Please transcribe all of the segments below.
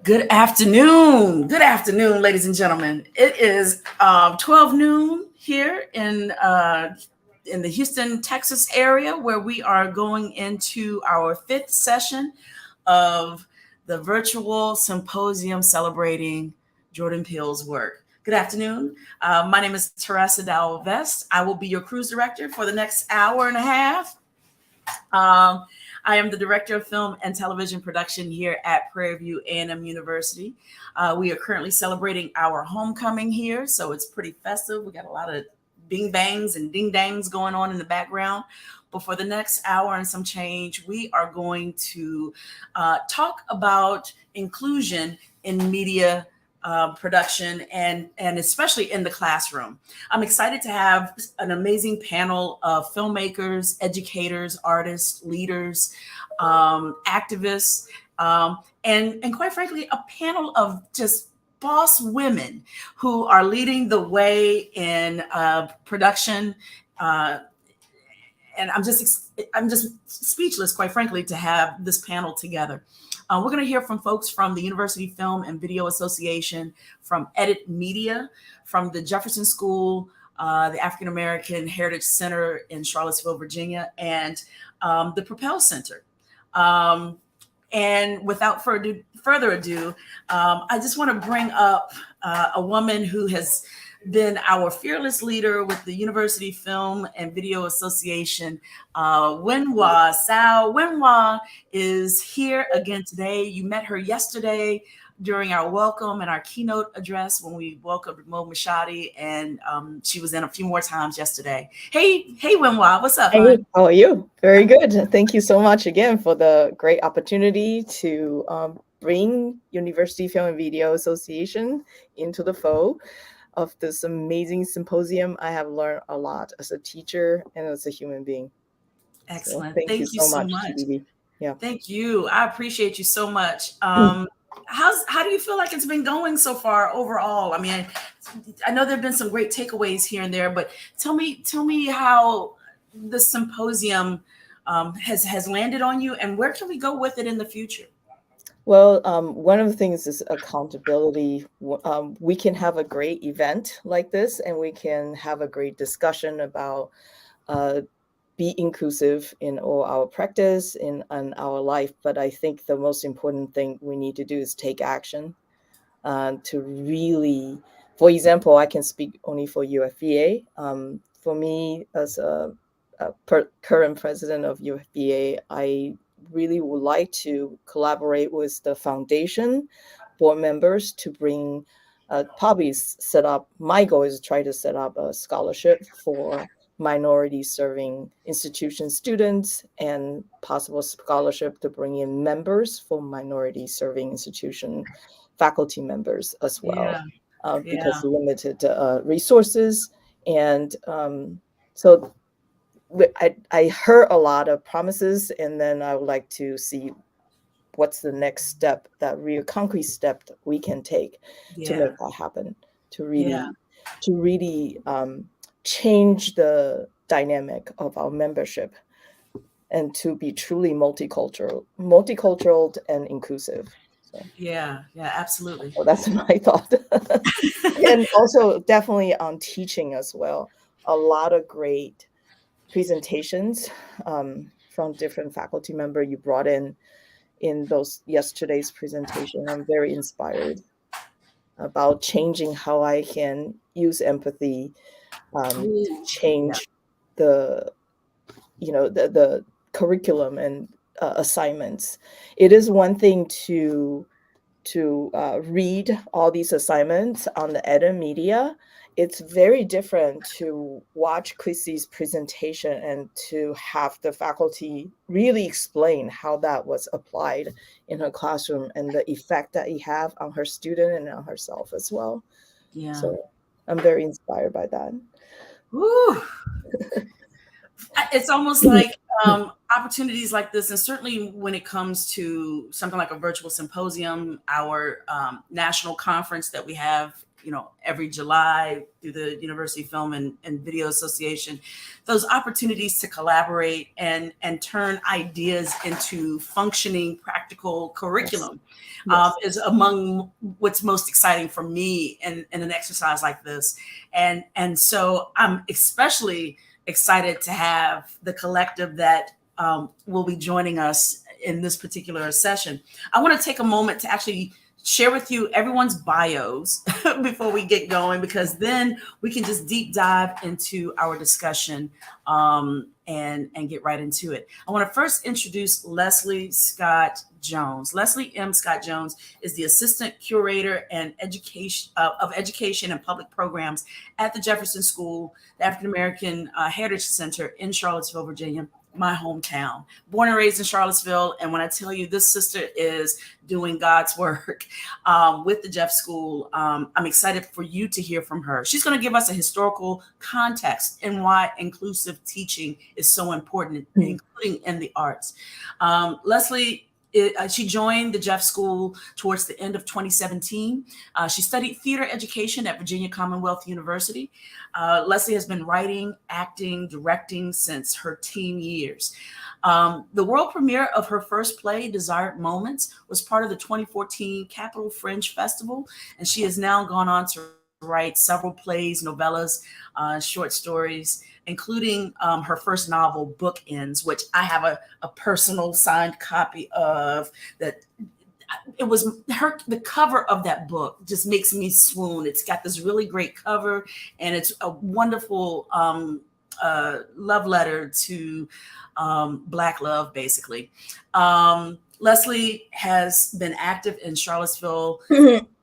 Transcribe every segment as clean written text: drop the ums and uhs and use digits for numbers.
Good afternoon. Good afternoon, ladies and gentlemen. It is 12 noon here in the Houston, Texas area, where we are going into our fifth session of the virtual symposium celebrating Jordan Peele's work. Good afternoon. My name is Teresa Dowell-Vest. I will be your cruise director for the next hour and a half. I am the Director of Film and Television Production here at Prairie View A&M University. We are currently celebrating our homecoming here, so it's pretty festive. We got a lot of bing bangs and ding dangs going on in the background. But for the next hour and some change, we are going to talk about inclusion in media production and especially in the classroom. I'm excited to have an amazing panel of filmmakers, educators, artists, leaders, activists, and quite frankly, a panel of just boss women who are leading the way in production. And I'm just speechless, quite frankly, to have this panel together. We're going to hear from folks from the University Film and Video Association, from Edit Media, from the Jefferson School, the African American Heritage Center in Charlottesville, Virginia, and the Propel Center. And without further ado, I just want to bring up a woman who has been our fearless leader with the University Film and Video Association, Wenhwa. Ts'ao. Wenhwa is here again today. You met her yesterday during our welcome and our keynote address when we welcomed Mo Mashadi, and she was in a few more times yesterday. Hey, Wenhwa, what's up? Hey, how are you? Very good. Thank you so much again for the great opportunity to bring University Film and Video Association into the fold of this amazing symposium. I have learned a lot as a teacher and as a human being. Excellent. So thank you so much. Yeah. Thank you. I appreciate you so much. How do you feel like it's been going so far overall? I mean, I know there've been some great takeaways here and there, but tell me how the symposium has landed on you, and where can we go with it in the future? Well, one of the things is accountability. We can have a great event like this, and we can have a great discussion about be inclusive in all our practice, in our life. But I think the most important thing we need to do is take action to really, for example, I can speak only for UFVA. For me, as a current president of UFVA, I really would like to collaborate with the foundation board members to bring probably set up, my goal is to try to set up a scholarship for minority serving institution students, and possible scholarship to bring in members for minority serving institution faculty members as well, because limited resources. And so I heard a lot of promises, and then I would like to see what's the next step, that real concrete step that we can take to make that happen, to really change the dynamic of our membership, and to be truly multicultural and inclusive. So. Yeah, absolutely. Well, that's my thought. And also definitely on teaching as well. A lot of great presentations from different faculty member you brought in those yesterday's presentation. I'm very inspired about changing how I can use empathy to change the curriculum and assignments. It is one thing to read all these assignments on the Edit Media. It's very different to watch Chrissy's presentation and to have the faculty really explain how that was applied in her classroom and the effect that it have on her student and on herself as well. Yeah. So I'm very inspired by that. Ooh. It's almost like opportunities like this, and certainly when it comes to something like a virtual symposium, our national conference that we have every July through the University Film and Video Association, those opportunities to collaborate and turn ideas into functioning, practical curriculum is among what's most exciting for me in an exercise like this. And so I'm especially excited to have the collective that will be joining us in this particular session. I want to take a moment to actually share with you everyone's bios before we get going, because then we can just deep dive into our discussion and get right into it. I want to first introduce Leslie Scott Jones. Leslie M. Scott Jones is the Assistant Curator and of Education and Public Programs at the Jefferson School, the African American Heritage Center in Charlottesville, Virginia, my hometown. Born and raised in Charlottesville. And when I tell you this sister is doing God's work with the Jeff School, I'm excited for you to hear from her. She's going to give us a historical context and why inclusive teaching is so important, including in the arts. Leslie, she joined the Jeff School towards the end of 2017. She studied theater education at Virginia Commonwealth University. Leslie has been writing, acting, directing since her teen years. The world premiere of her first play, Desired Moments, was part of the 2014 Capitol Fringe Festival, and she has now gone on to write several plays, novellas, short stories, including her first novel, Bookends, which I have a personal signed copy of. That it was the cover of that book just makes me swoon. It's got this really great cover, and it's a wonderful love letter to Black love, basically. Leslie has been active in Charlottesville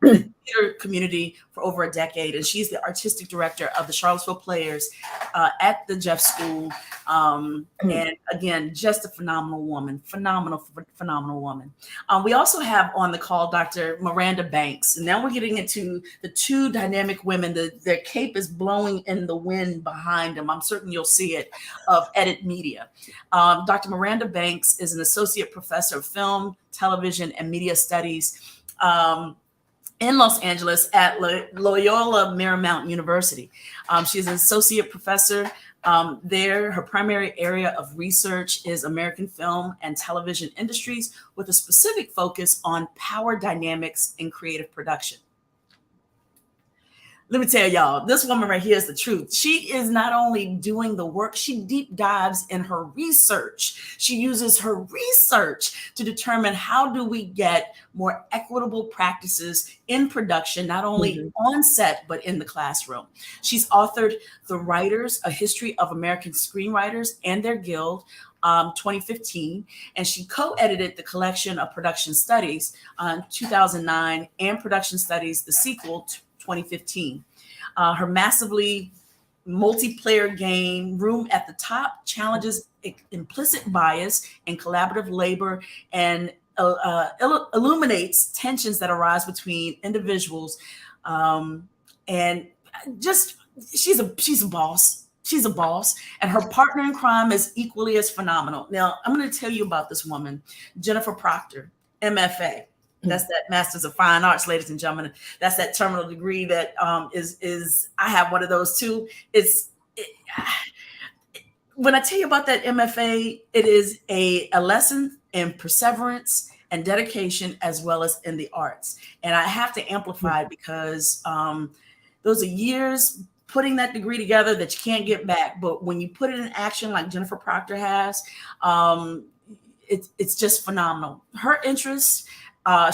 theater community for over a decade, and she's the artistic director of the Charlottesville Players at the Jeff School. And again, just a phenomenal woman, phenomenal woman. We also have on the call Dr. Miranda Banks, and now we're getting into the two dynamic women. Their cape is blowing in the wind behind them. I'm certain you'll see it, of Edit Media. Dr. Miranda Banks is an associate professor of film, television, and media studies in Los Angeles at Loyola Marymount University. She's an associate professor there. Her primary area of research is American film and television industries, with a specific focus on power dynamics in creative production. Let me tell y'all, this woman right here is the truth. She is not only doing the work, she deep dives in her research. She uses her research to determine how do we get more equitable practices in production, not only on set, but in the classroom. She's authored The Writers, A History of American Screenwriters and Their Guild, 2015, and she co-edited the collection of Production Studies, 2009, and Production Studies, the sequel, 2015. Her massively multiplayer game, Room at the Top, challenges implicit bias and collaborative labor, and illuminates tensions that arise between individuals. And just, she's a boss. She's a boss, and her partner in crime is equally as phenomenal. Now, I'm going to tell you about this woman, Jennifer Proctor, M.F.A. That's that Master's of Fine Arts, ladies and gentlemen. That's that terminal degree that is I have one of those too. When I tell you about that M.F.A, it is a lesson in perseverance and dedication, as well as in the arts. And I have to amplify it because those are years putting that degree together that you can't get back. But when you put it in action, like Jennifer Proctor has, it's just phenomenal. Her interests,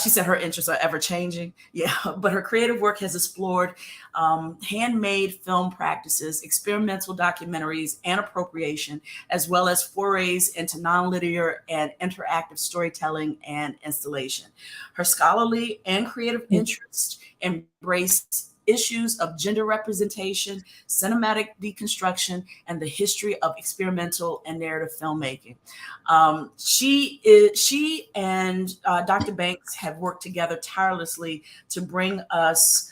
she said her interests are ever changing. Yeah, but her creative work has explored handmade film practices, experimental documentaries, and appropriation, as well as forays into nonlinear and interactive storytelling and installation. Her scholarly and creative interests embrace issues of gender representation, cinematic deconstruction, and the history of experimental and narrative filmmaking. She and Dr. Banks have worked together tirelessly to bring us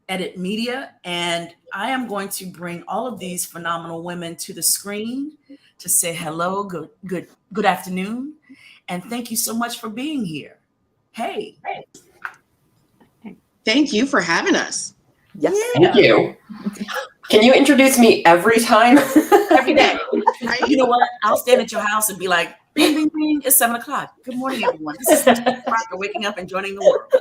Edit Media, and I am going to bring all of these phenomenal women to the screen to say hello, good afternoon, and thank you so much for being here. Hey. Thank you for having us. Yes. Thank you. Can you introduce me every time? Every day. You know what? I'll stand at your house and be like, bing, bing, bing. It's 7 o'clock. Good morning, everyone. This is Proctor waking up and joining the world.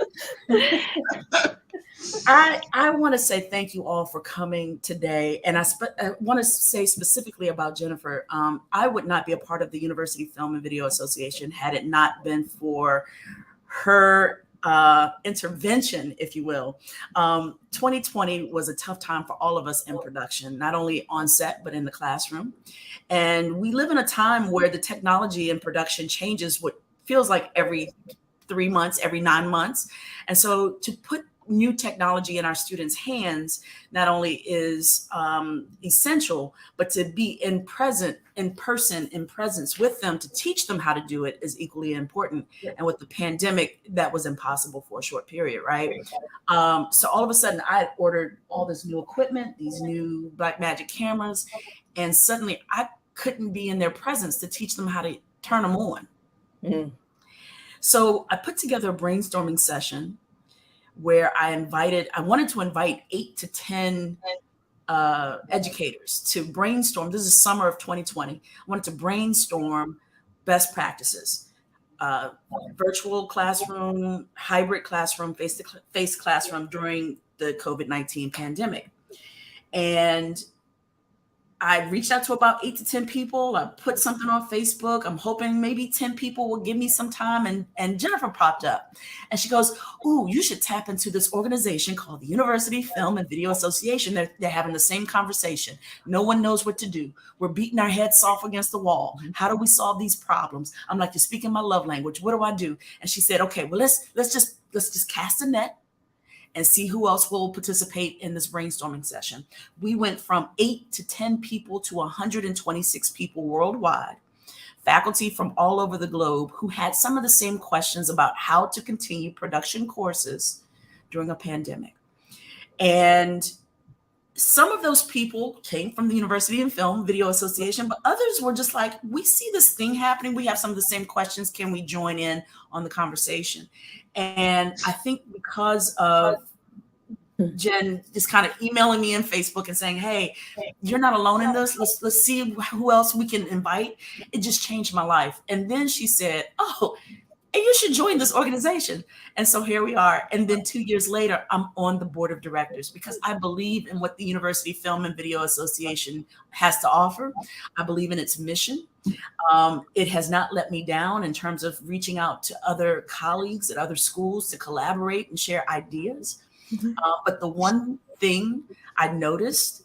I want to say thank you all for coming today. And I want to say specifically about Jennifer. I would not be a part of the University Film and Video Association had it not been for her intervention, if you will. 2020 was a tough time for all of us in production, not only on set, but in the classroom. And we live in a time where the technology in production changes what feels like every 3 months, every 9 months. And so to put new technology in our students' hands not only is essential, but to be in presence with them to teach them how to do it is equally important. And with the pandemic, that was impossible for a short period, right? So all of a sudden, I ordered all this new equipment, these new Blackmagic cameras, and suddenly I couldn't be in their presence to teach them how to turn them on. Mm-hmm. So I put together a brainstorming session where I wanted to invite 8 to 10 educators to brainstorm. This is summer of 2020. I wanted to brainstorm best practices, virtual classroom, hybrid classroom, face-to-face classroom during the COVID-19 pandemic. And I reached out to about 8 to 10 people. I put something on Facebook. I'm hoping maybe 10 people will give me some time. And Jennifer popped up and she goes, "Ooh, you should tap into this organization called the University Film and Video Association. They're having the same conversation. No one knows what to do. We're beating our heads off against the wall. How do we solve these problems?" I'm like, "You're speaking my love language. What do I do?" And she said, "Okay, well, let's just cast a net and see who else will participate in this brainstorming session." We went from 8 to 10 people to 126 people worldwide, faculty from all over the globe who had some of the same questions about how to continue production courses during a pandemic. And some of those people came from the University and Film Video Association, but others were just like, "We see this thing happening. We have some of the same questions. Can we join in on the conversation?" And I think because of Jen just kind of emailing me on Facebook and saying, "Hey, you're not alone in this. Let's see who else we can invite." It just changed my life. And then she said, "Oh, and you should join this organization." And so here we are. And then 2 years later, I'm on the board of directors because I believe in what the University Film and Video Association has to offer. I believe in its mission. It has not let me down in terms of reaching out to other colleagues at other schools to collaborate and share ideas. But the one thing I noticed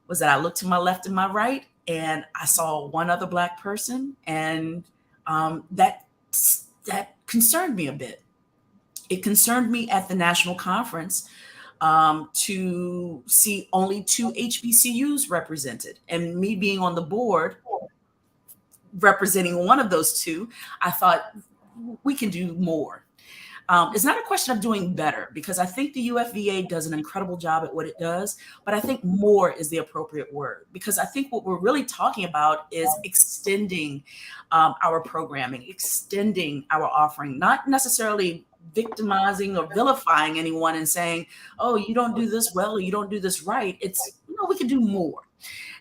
was that I looked to my left and my right and I saw one other Black person, and that concerned me a bit. It concerned me at the national conference to see only 2 HBCUs represented, and me being on the board representing one of those 2, I thought we can do more. It's not a question of doing better, because I think the UFVA does an incredible job at what it does, but I think more is the appropriate word, because I think what we're really talking about is extending our programming, extending our offering, not necessarily victimizing or vilifying anyone and saying, "Oh, you don't do this well, or you don't do this right." It's, we can do more.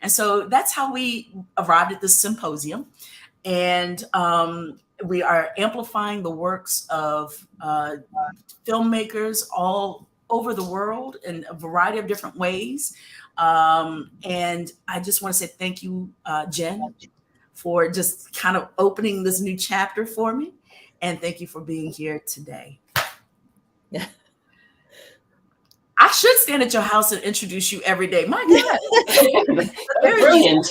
And so that's how we arrived at this symposium. And we are amplifying the works of filmmakers all over the world in a variety of different ways. And I just want to say thank you, Jen, for just kind of opening this new chapter for me. And thank you for being here today. Yeah. I should stand at your house and introduce you every day. My God. Brilliant.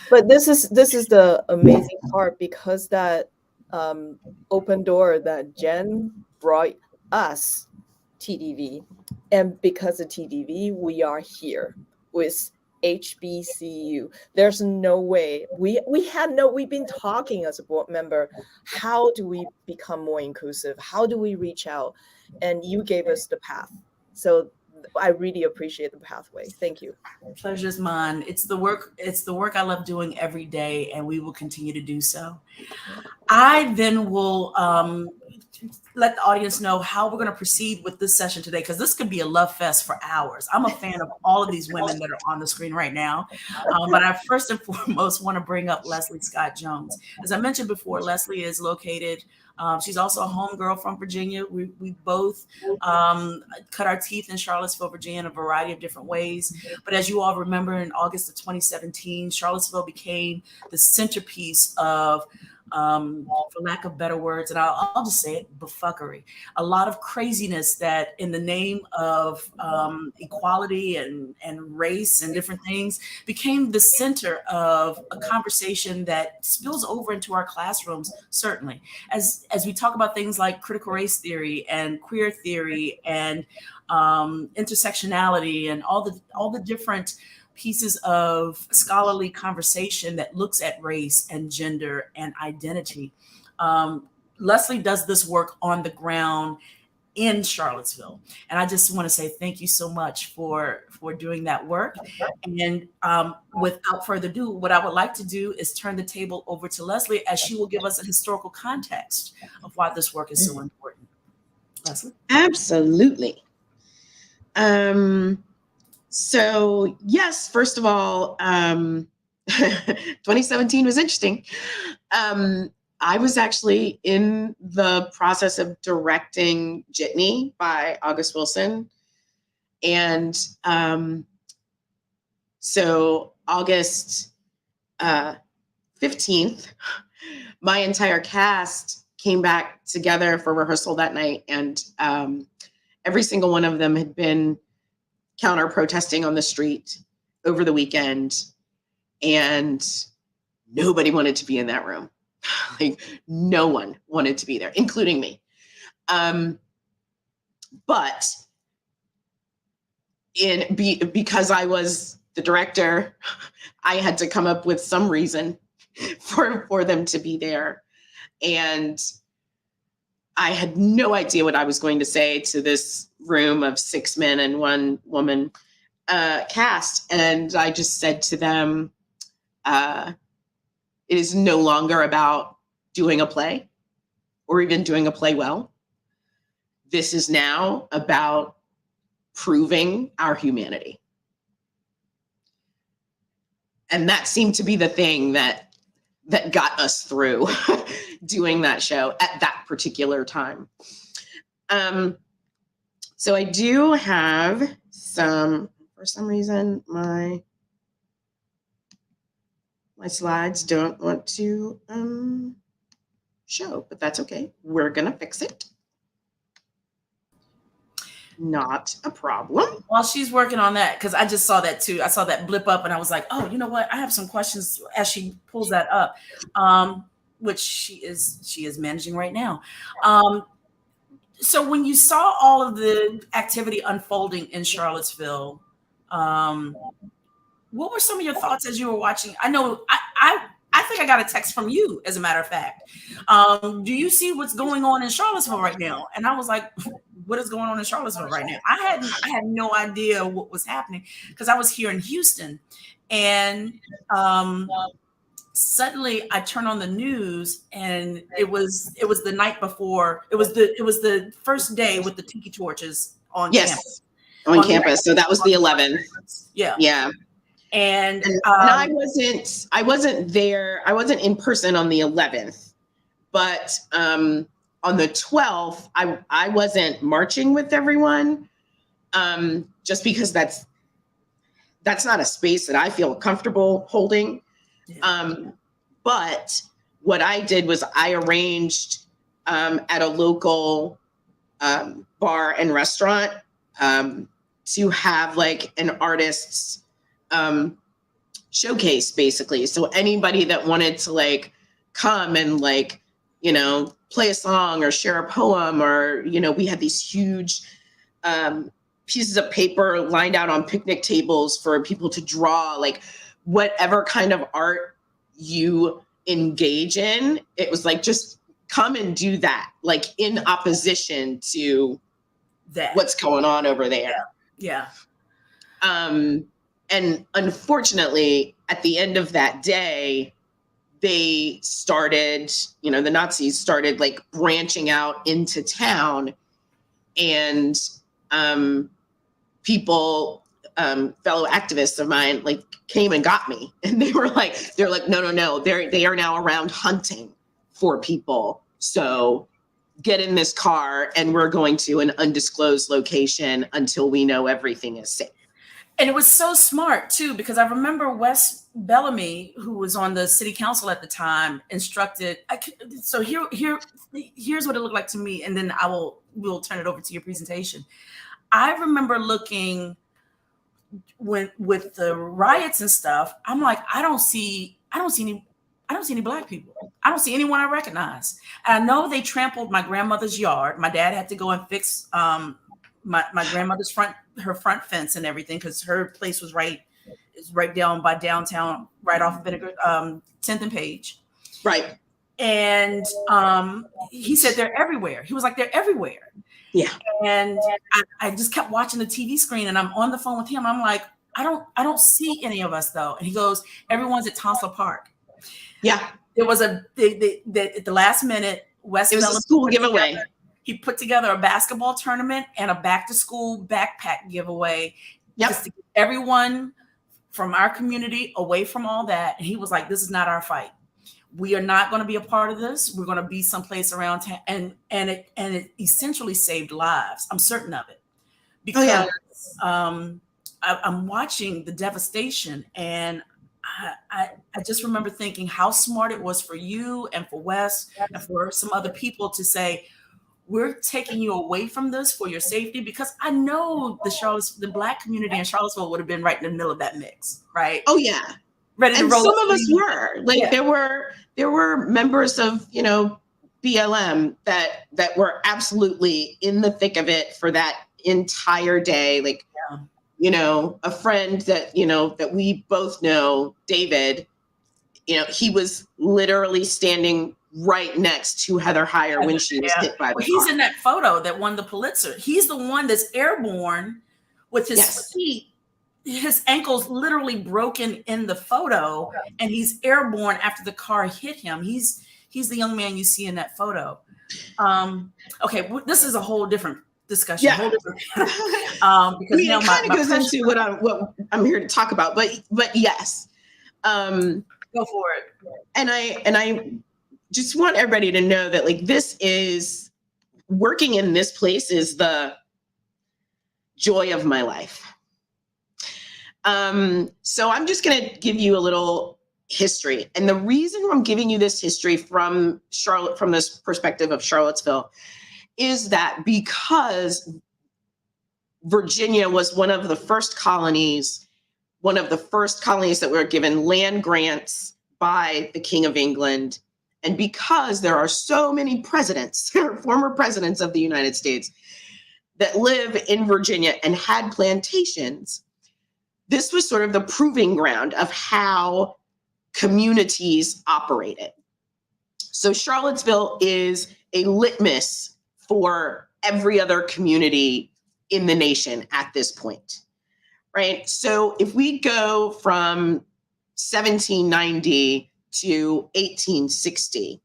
But this is the amazing part, because that open door that Jen brought us, TDV, and because of TDV, we are here with HBCU. There's no way we've been talking as a board member, how do we become more inclusive? How do we reach out? And you gave us the path. So I really appreciate the pathway. Thank you. Pleasure's mine. It's the work I love doing every day, and we will continue to do so. I then will let the audience know how we're going to proceed with this session today, because this could be a love fest for hours. I'm a fan of all of these women that are on the screen right now. But I first and foremost want to bring up Leslie Scott Jones. As I mentioned before, Leslie is located, she's also a homegirl from Virginia. We both cut our teeth in Charlottesville, Virginia in a variety of different ways. But as you all remember, in August of 2017, Charlottesville became the centerpiece of, for lack of better words, and I'll just say it, bufuckery. A lot of craziness that in the name of equality and race and different things became the center of a conversation that spills over into our classrooms, certainly. As we talk about things like critical race theory and queer theory and intersectionality and all the different pieces of scholarly conversation that looks at race and gender and identity. Leslie does this work on the ground in Charlottesville. And I just want to say thank you so much for doing that work. And without further ado, what I would like to do is turn the table over to Leslie, as she will give us a historical context of why this work is so important. Leslie? Absolutely. So yes, first of all, 2017 was interesting. I was actually in the process of directing Jitney by August Wilson. And so August 15th, my entire cast came back together for rehearsal that night. And every single one of them had been counter protesting on the street over the weekend, and nobody wanted to be in that room. Like, no one wanted to be there, including me. But because I was the director, I had to come up with some reason for them to be there. And I had no idea what I was going to say to this room of 6 men and 1 woman cast. And I just said to them, it is no longer about doing a play or even doing a play well. This is now about proving our humanity. And that seemed to be the thing that got us through doing that show at that particular time. So I do have for some reason, my slides don't want to show, but that's okay. We're gonna fix it. Not a problem. While she's working on that, because I just saw that too. I saw that blip up and I was like, oh, you know what? I have some questions as she pulls that up, which she is managing right now. So when you saw all of the activity unfolding in Charlottesville, what were some of your thoughts as you were watching? I know I think I got a text from you, as a matter of fact. Do you see what's going on in Charlottesville right now? And I was like, what is going on in Charlottesville right now? I had no idea what was happening, because I was here in Houston, and suddenly I turned on the news, and it was the night before. It was the first day with the tiki torches on campus. On campus. So that was the 11th. Yeah. And I wasn't there. I wasn't in person on the 11th, but on the 12th, I wasn't marching with everyone, just because that's not a space that I feel comfortable holding. Yeah. But what I did was I arranged at a local bar and restaurant to have like an artist's showcase, basically. So anybody that wanted to like come and like, you know, play a song or share a poem, or, you know, we had these huge pieces of paper lined out on picnic tables for people to draw, like whatever kind of art you engage in. It was like, just come and do that, like in opposition to what's going on over there. Yeah. And unfortunately, at the end of that day, they started, the Nazis started like branching out into town, and people, fellow activists of mine, like came and got me, and they're like, no, they are now around hunting for people. So get in this car and we're going to an undisclosed location until we know everything is safe. And it was so smart too, because I remember Wes Bellamy, who was on the city council at the time, instructed. So here's what it looked like to me, and then we'll turn it over to your presentation. I remember looking with the riots and stuff. I'm like, I don't see any Black people. I don't see anyone I recognize. And I know they trampled my grandmother's yard. My dad had to go and fix my grandmother's front fence and everything, because her place was right down by downtown, right off of 10th and Page. Right. And he said they're everywhere. He was like, they're everywhere. Yeah. And I just kept watching the TV screen, and I'm on the phone with him. I'm like, I don't see any of us though. And he goes, everyone's at Tonsil Park. Yeah. There was at the last minute, it was a school giveaway. He put together a basketball tournament and a back to school backpack giveaway. Yep. Just to get everyone from our community away from all that. And he was like, this is not our fight. We are not going to be a part of this. We're going to be someplace around town. And it essentially saved lives. I'm certain of it. Because I'm watching the devastation, and I just remember thinking how smart it was for you and for Wes and for some other people to say, we're taking you away from this for your safety, because I know the Black community in Charlottesville would have been right in the middle of that mix, right? Oh yeah. Ready to and roll. Some of us were like, there were members of, BLM that were absolutely in the thick of it for that entire day. Like, a friend that, that we both know, David, he was literally standing right next to Heather Heyer when she was hit by the car. He's in that photo that won the Pulitzer. He's the one that's airborne with his feet, his ankles literally broken in the photo, and he's airborne after the car hit him. He's the young man you see in that photo. Okay, this is a whole different discussion. Yeah. Because it kind of goes into what I'm here to talk about, but yes. Go for it. And I just want everybody to know that, like, this is working in this place is the joy of my life. So I'm just going to give you a little history. And the reason I'm giving you this history from this perspective of Charlottesville, is that because Virginia was one of the first colonies that were given land grants by the King of England. And because there are so many presidents, former presidents of the United States, that live in Virginia and had plantations, this was sort of the proving ground of how communities operated. So Charlottesville is a litmus for every other community in the nation at this point, right? So if we go from 1790 to 1860,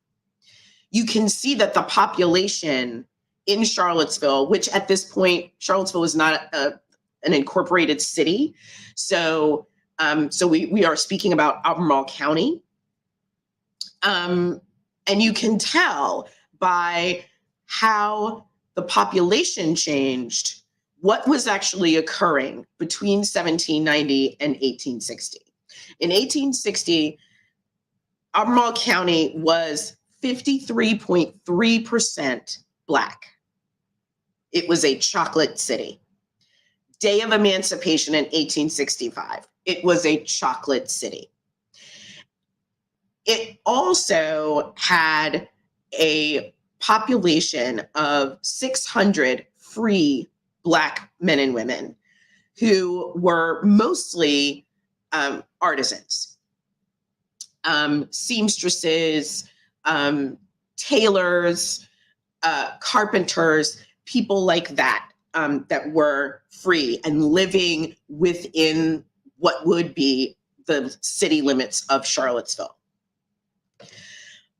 you can see that the population in Charlottesville, which at this point, Charlottesville is not an incorporated city. So we are speaking about Albemarle County. And you can tell by how the population changed what was actually occurring between 1790 and 1860. In 1860, Albemarle County was 53.3% Black. It was a chocolate city. Day of Emancipation in 1865, it was a chocolate city. It also had a population of 600 free Black men and women who were mostly artisans, seamstresses, tailors, carpenters, people like that. that were free and living within what would be the city limits of Charlottesville.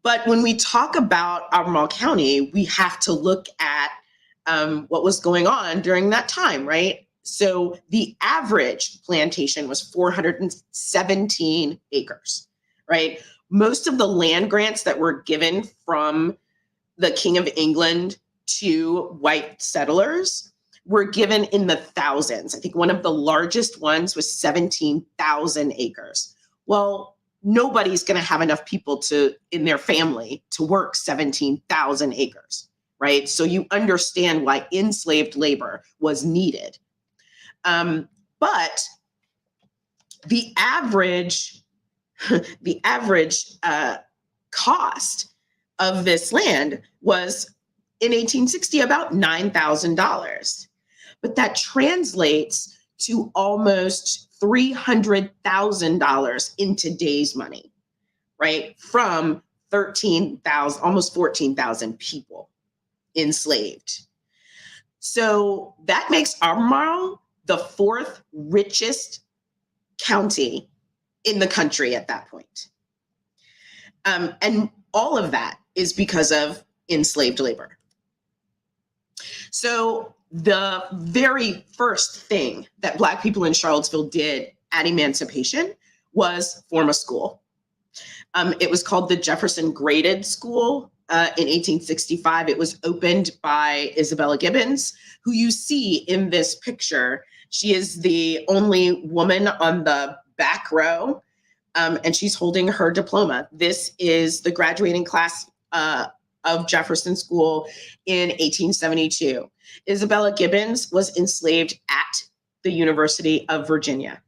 But when we talk about Albemarle County, we have to look at what was going on during that time, right? So the average plantation was 417 acres, right? Most of the land grants that were given from the King of England to white settlers were given in the thousands. I think one of the largest ones was 17,000 acres. Well, nobody's going to have enough people in their family to work 17,000 acres, right? So you understand why enslaved labor was needed. But the average cost of this land was in 1860 about $9,000. But that translates to almost $300,000 in today's money, right? From 13,000, almost 14,000 people enslaved. So that makes Albemarle the fourth richest county in the country at that point. And all of that is because of enslaved labor. So the very first thing that Black people in Charlottesville did at emancipation was form a school. It was called the Jefferson Graded School. In 1865, it was opened by Isabella Gibbons, who you see in this picture. She is the only woman on the back row, and she's holding her diploma. This is the graduating class of Jefferson School in 1872. Isabella Gibbons was enslaved at the University of Virginia,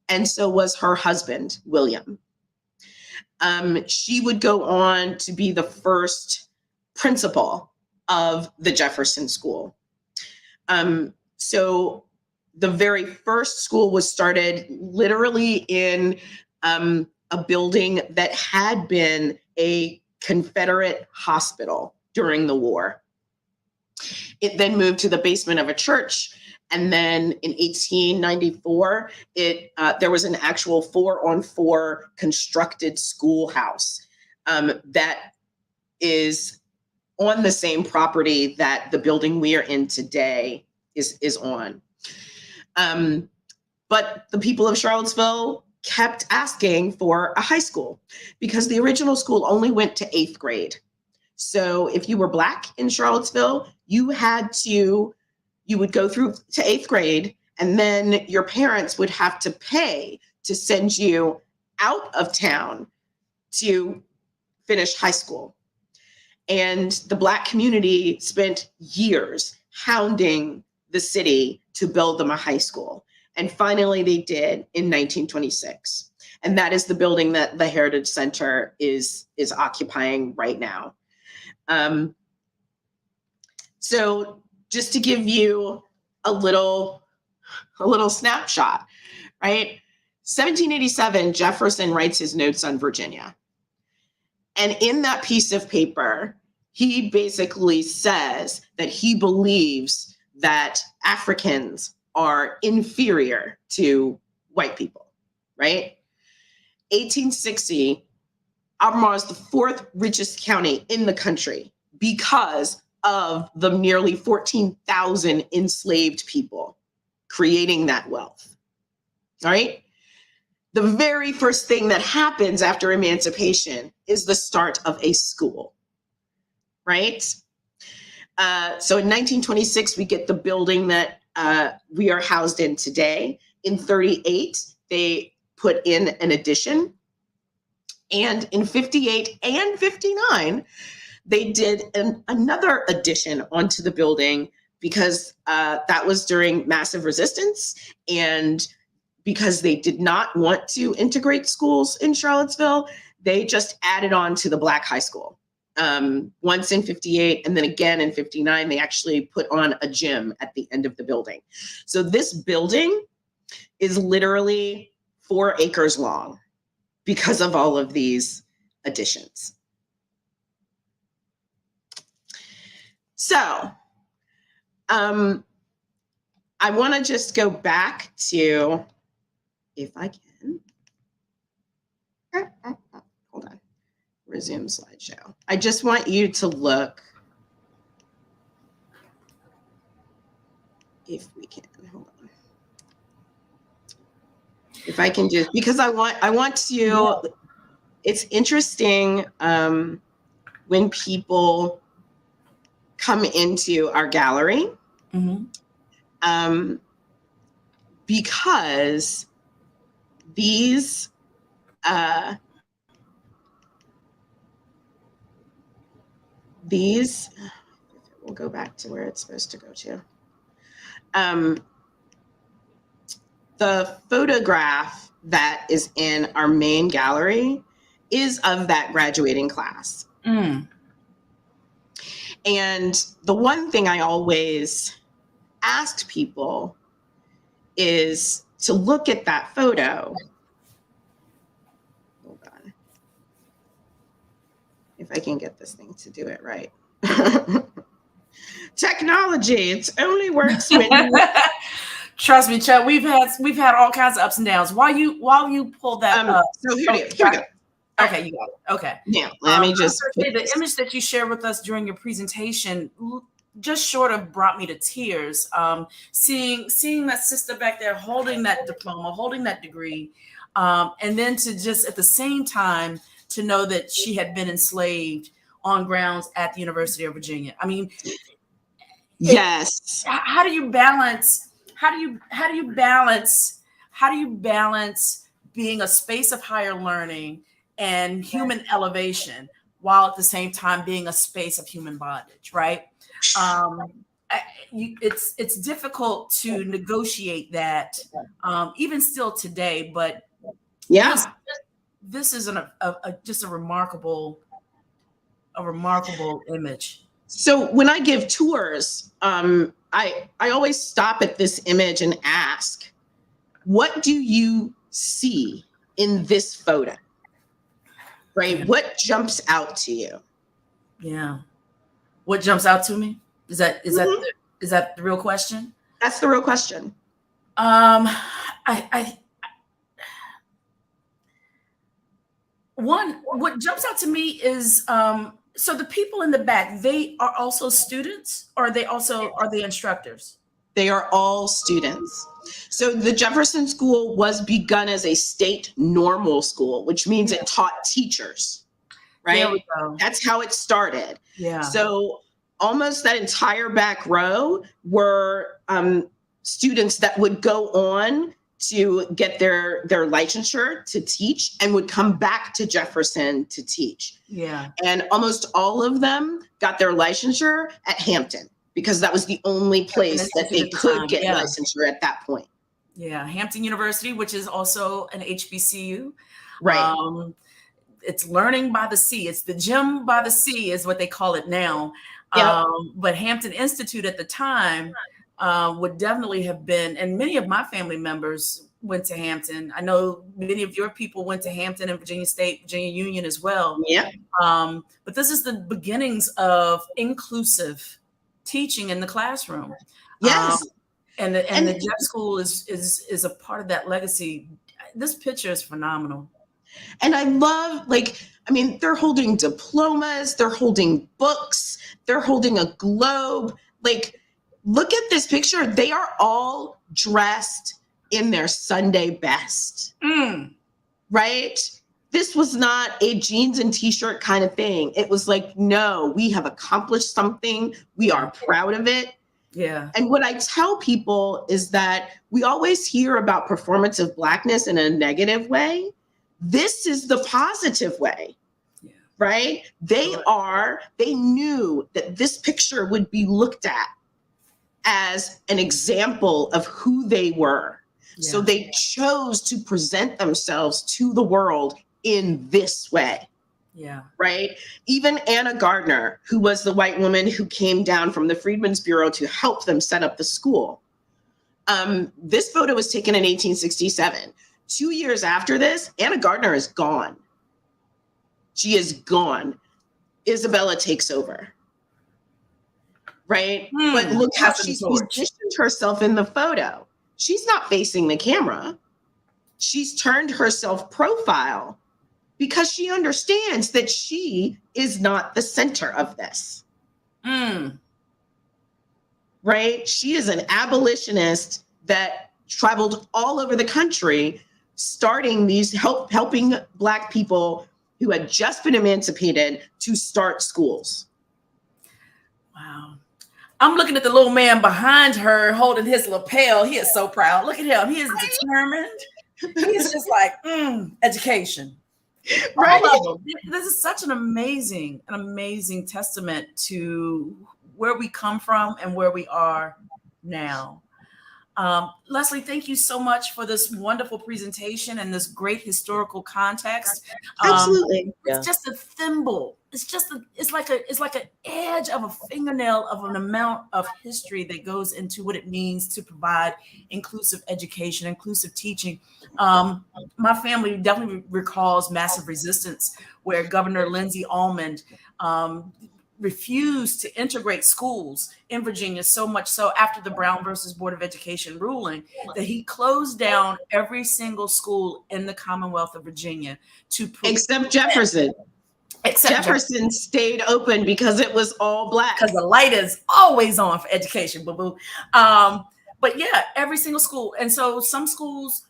and so was her husband, William. She would go on to be the first principal of the Jefferson School. So the very first school was started literally in a building that had been a Confederate hospital during the war. It then moved to the basement of a church. And then in 1894, there was an actual 4-on-4 constructed schoolhouse that is on the same property that the building we are in today is on. But the people of Charlottesville kept asking for a high school because the original school only went to 8th grade. So if you were Black in Charlottesville, you would go through to 8th grade, and then your parents would have to pay to send you out of town to finish high school. And the Black community spent years hounding the city to build them a high school. And finally they did in 1926. And that is the building that the Heritage Center is occupying right now. So just to give you a little snapshot, right? 1787, Jefferson writes his notes on Virginia. And in that piece of paper, he basically says that he believes that Africans are inferior to white people, right? 1860, Albemarle is the 4th richest county in the country because of the nearly 14,000 enslaved people creating that wealth. All right. The very first thing that happens after emancipation is the start of a school, right? So in 1926, we get the building that we are housed in today. In 38, they put in an addition. And in 58 and 59, they did another addition onto the building because that was during massive resistance and because they did not want to integrate schools in Charlottesville, they just added on to the Black high school. Once in 58 and then again in 59, they actually put on a gym at the end of the building. So this building is literally 4 acres long because of all of these additions. So I want to just go back to, if I can. Hold on. Resume slideshow. I just want you to look. If we can, hold on. If I can just, because I want to, it's interesting when people come into our gallery, because these, we'll go back to where it's supposed to go to. The photograph that is in our main gallery is of that graduating class. And the one thing I always ask people is to look at that photo. Hold on. If I can get this thing to do it right. Technology, it only works when you... Trust me, Chuck, we've had all kinds of ups and downs. While you pull that up. So here we go. Okay, you got it. Okay. Now, let me just the image that you shared with us during your presentation just short of brought me to tears. Seeing that sister back there holding that diploma, holding that degree, and then to just at the same time to know that she had been enslaved on grounds at the University of Virginia. I mean, yes. How do you balance being a space of higher learning and human elevation while at the same time being a space of human bondage, right? It's difficult to negotiate that even still today, but yeah, this is just a remarkable image. So when I give tours, I always stop at this image and ask, what do you see in this photo? Right? What jumps out to you? Yeah. What jumps out to me? Is that the real question? That's the real question. What jumps out to me is so the people in the back, they are also students, or are they instructors? They are all students. So the Jefferson School was begun as a state normal school, which means it taught teachers, right? There we go. That's how it started. Yeah. So almost that entire back row were students that would go on to get their licensure to teach and would come back to Jefferson to teach. Yeah. And almost all of them got their licensure at Hampton because that was the only place that they could get licensure at that point. Yeah, Hampton University, which is also an HBCU. Right. It's learning by the sea. It's the gym by the sea is what they call it now. Yep. But Hampton Institute at the time would definitely have been, and many of my family members went to Hampton. I know many of your people went to Hampton and Virginia State, Virginia Union as well. Yeah. But this is the beginnings of inclusive teaching in the classroom. Yes. And the Jeff School is a part of that legacy. This picture is phenomenal. And I love, they're holding diplomas, they're holding books, they're holding a globe. Look at this picture. They are all dressed in their Sunday best, right? This was not a jeans and t-shirt kind of thing. It was no, we have accomplished something. We are proud of it. Yeah. And what I tell people is that we always hear about performative Blackness in a negative way. This is the positive way, right? They knew that this picture would be looked at as an example of who they were. Yeah. So they chose to present themselves to the world in this way. Yeah. Right. Even Anna Gardner, who was the white woman who came down from the Freedmen's Bureau to help them set up the school. This photo was taken in 1867. 2 years after this, Anna Gardner is gone. She is gone. Isabella takes over. Right. But look how she positions turned herself in the photo. She's not facing the camera. She's turned herself profile because she understands that she is not the center of this. Right? She is an abolitionist that traveled all over the country, starting these helping Black people who had just been emancipated to start schools. Wow. I'm looking at the little man behind her holding his lapel. He is so proud. Look at him. He is determined. He's just like, education. Right. All of them. This is such an amazing testament to where we come from and where we are now. Leslie, thank you so much for this wonderful presentation and this great historical context. Absolutely. It's just a thimble. It's like an edge of a fingernail of an amount of history that goes into what it means to provide inclusive education, inclusive teaching. My family definitely recalls massive resistance where Governor Lindsey Almond refused to integrate schools in Virginia, so much so after the Brown versus Board of Education ruling that he closed down every single school in the Commonwealth of Virginia except Jefferson. Jefferson stayed open because it was all Black. Because the light is always on for education, boo-boo. But yeah, every single school. And so some schools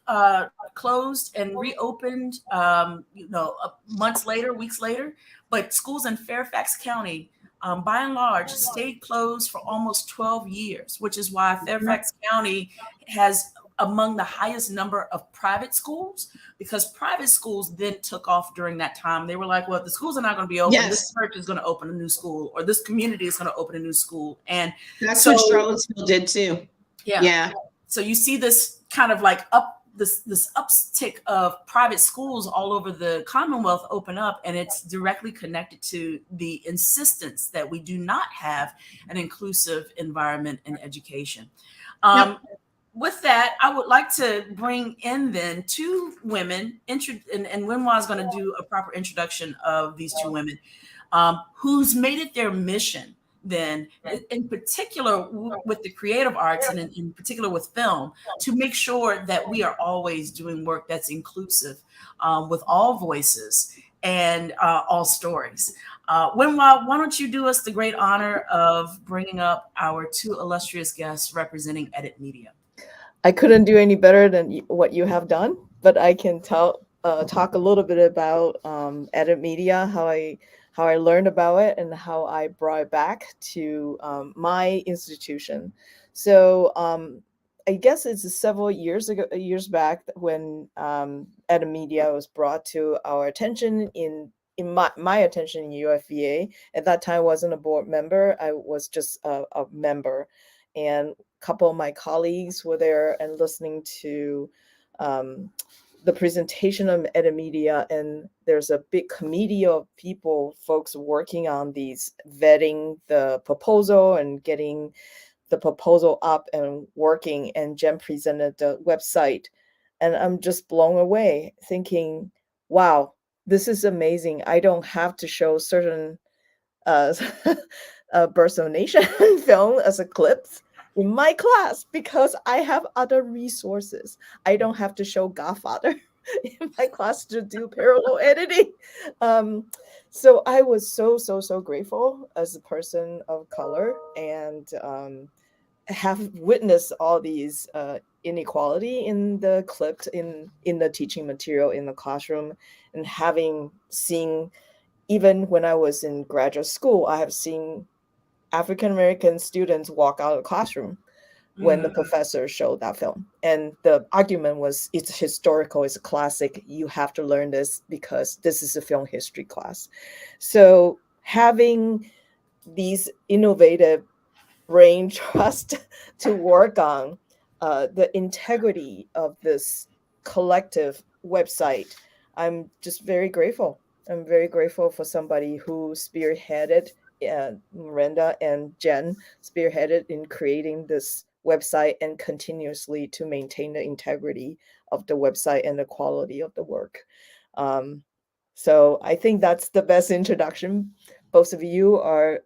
closed and reopened, months later, weeks later. But schools in Fairfax County, by and large, stayed closed for almost 12 years, which is why Fairfax County has among the highest number of private schools, because private schools then took off during that time. They were like, well, the schools are not going to be open. Yes. This church is going to open a new school, or this community is going to open a new school. And that's what Charlottesville did too. Yeah. So you see this kind of like this uptick of private schools all over the Commonwealth open up, and it's directly connected to the insistence that we do not have an inclusive environment in education. With that, I would like to bring in then two women, and Wenhwa is going to do a proper introduction of these two women who's made it their mission then, in particular with the creative arts and in particular with film, to make sure that we are always doing work that's inclusive with all voices and all stories. Wenhwa, why don't you do us the great honor of bringing up our two illustrious guests representing Edit Media? I couldn't do any better than what you have done, but I can talk a little bit about Edit Media, how I learned about it and how I brought it back to my institution. So I guess it's several years back when Edit Media was brought to our attention in my attention in UFVA. At that time, I wasn't a board member. I was just a member. And a couple of my colleagues were there and listening to the presentation of Edit Media, and there's a big committee of folks working on these, vetting the proposal and getting the proposal up and working, and Jen presented the website. And I'm just blown away thinking, wow, this is amazing. I don't have to show certain Birth of Nation film as a clip in my class because I have other resources. I don't have to show Godfather in my class to do parallel editing. So I was so grateful as a person of color and have witnessed all these inequality in the clip, in the teaching material in the classroom, and having seen, even when I was in graduate school, I have seen African-American students walk out of the classroom when the professor showed that film. And the argument was, it's historical, it's a classic, you have to learn this because this is a film history class. So having these innovative brain trust to work on the integrity of this collective website, I'm just very grateful. I'm very grateful for somebody who spearheaded, Miranda and Jen spearheaded in creating this website and continuously to maintain the integrity of the website and the quality of the work. So I think that's the best introduction. Both of you are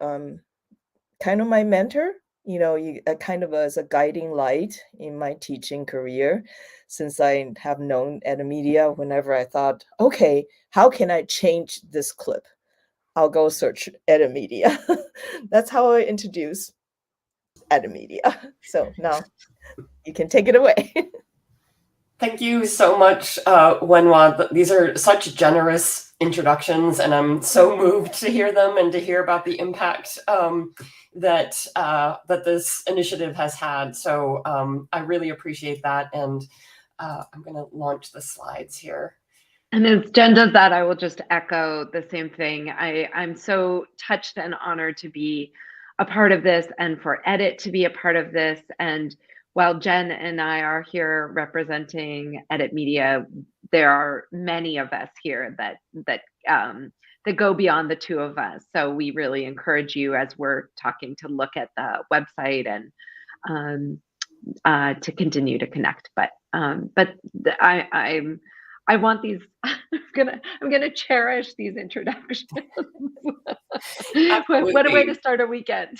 kind of my mentor you know, kind of as a guiding light in my teaching career, since I have known Media. Whenever I thought, okay, how can I change this clip? I'll go search Media. That's how I introduce Media. So now you can take it away. Thank you so much, Wenhwa. These are such generous introductions, and I'm so moved to hear them and to hear about the impact that this initiative has had. So I really appreciate that, and I'm going to launch the slides here. And as Jen does that, I will just echo the same thing. I'm so touched and honored to be a part of this, and for Edit to be a part of this. And while Jen and I are here representing Edit Media, there are many of us here that go beyond the two of us. So we really encourage you, as we're talking, to look at the website and to continue to connect. But I want these. I'm gonna cherish these introductions. What a way to start a weekend.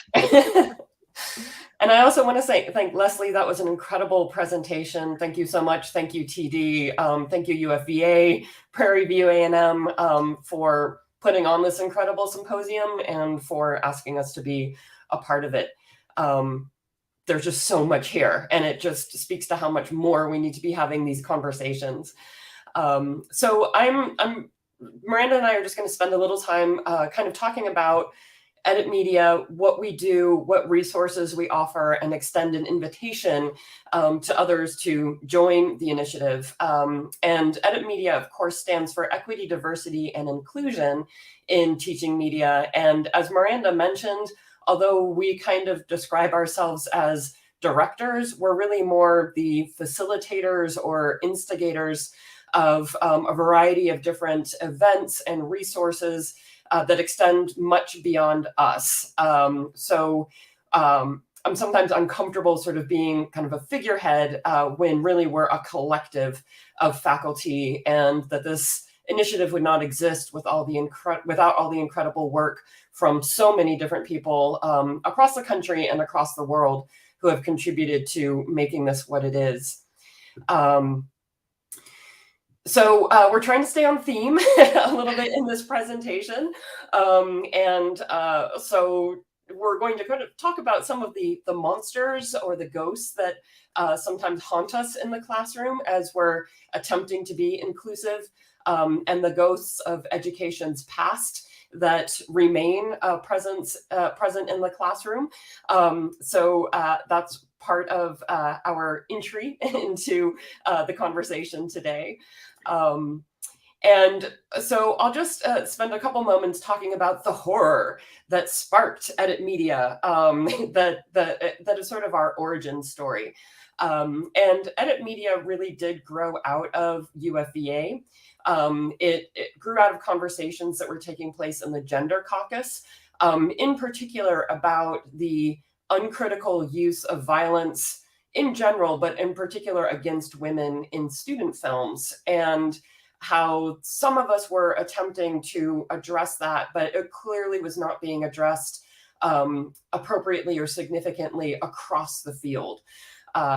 And I also want to thank Leslie. That was an incredible presentation. Thank you so much. Thank you, TD. Thank you, UFVA, Prairie View A&M, for putting on this incredible symposium and for asking us to be a part of it. There's just so much here, and it just speaks to how much more we need to be having these conversations. So Miranda and I are just going to spend a little time kind of talking about Edit Media, what we do, what resources we offer, and extend an invitation to others to join the initiative. And Edit Media, of course, stands for Equity, Diversity, and Inclusion in Teaching Media. And as Miranda mentioned, although we kind of describe ourselves as directors, we're really more the facilitators or instigators of a variety of different events and resources that extend much beyond us. So I'm sometimes uncomfortable sort of being kind of a figurehead when really we're a collective of faculty, and that this initiative would not exist without all the incredible work from so many different people across the country and across the world who have contributed to making this what it is. So we're trying to stay on theme a little bit in this presentation. So we're going to kind of talk about some of the monsters or the ghosts that sometimes haunt us in the classroom as we're attempting to be inclusive, and the ghosts of education's past that remain present in the classroom. So that's part of our entry into the conversation today. And so I'll just spend a couple moments talking about the horror that sparked Edit Media, that is sort of our origin story. And Edit Media really did grow out of UFVA. It grew out of conversations that were taking place in the Gender Caucus, in particular about the uncritical use of violence in general, but in particular against women in student films, and how some of us were attempting to address that, but it clearly was not being addressed appropriately or significantly across the field.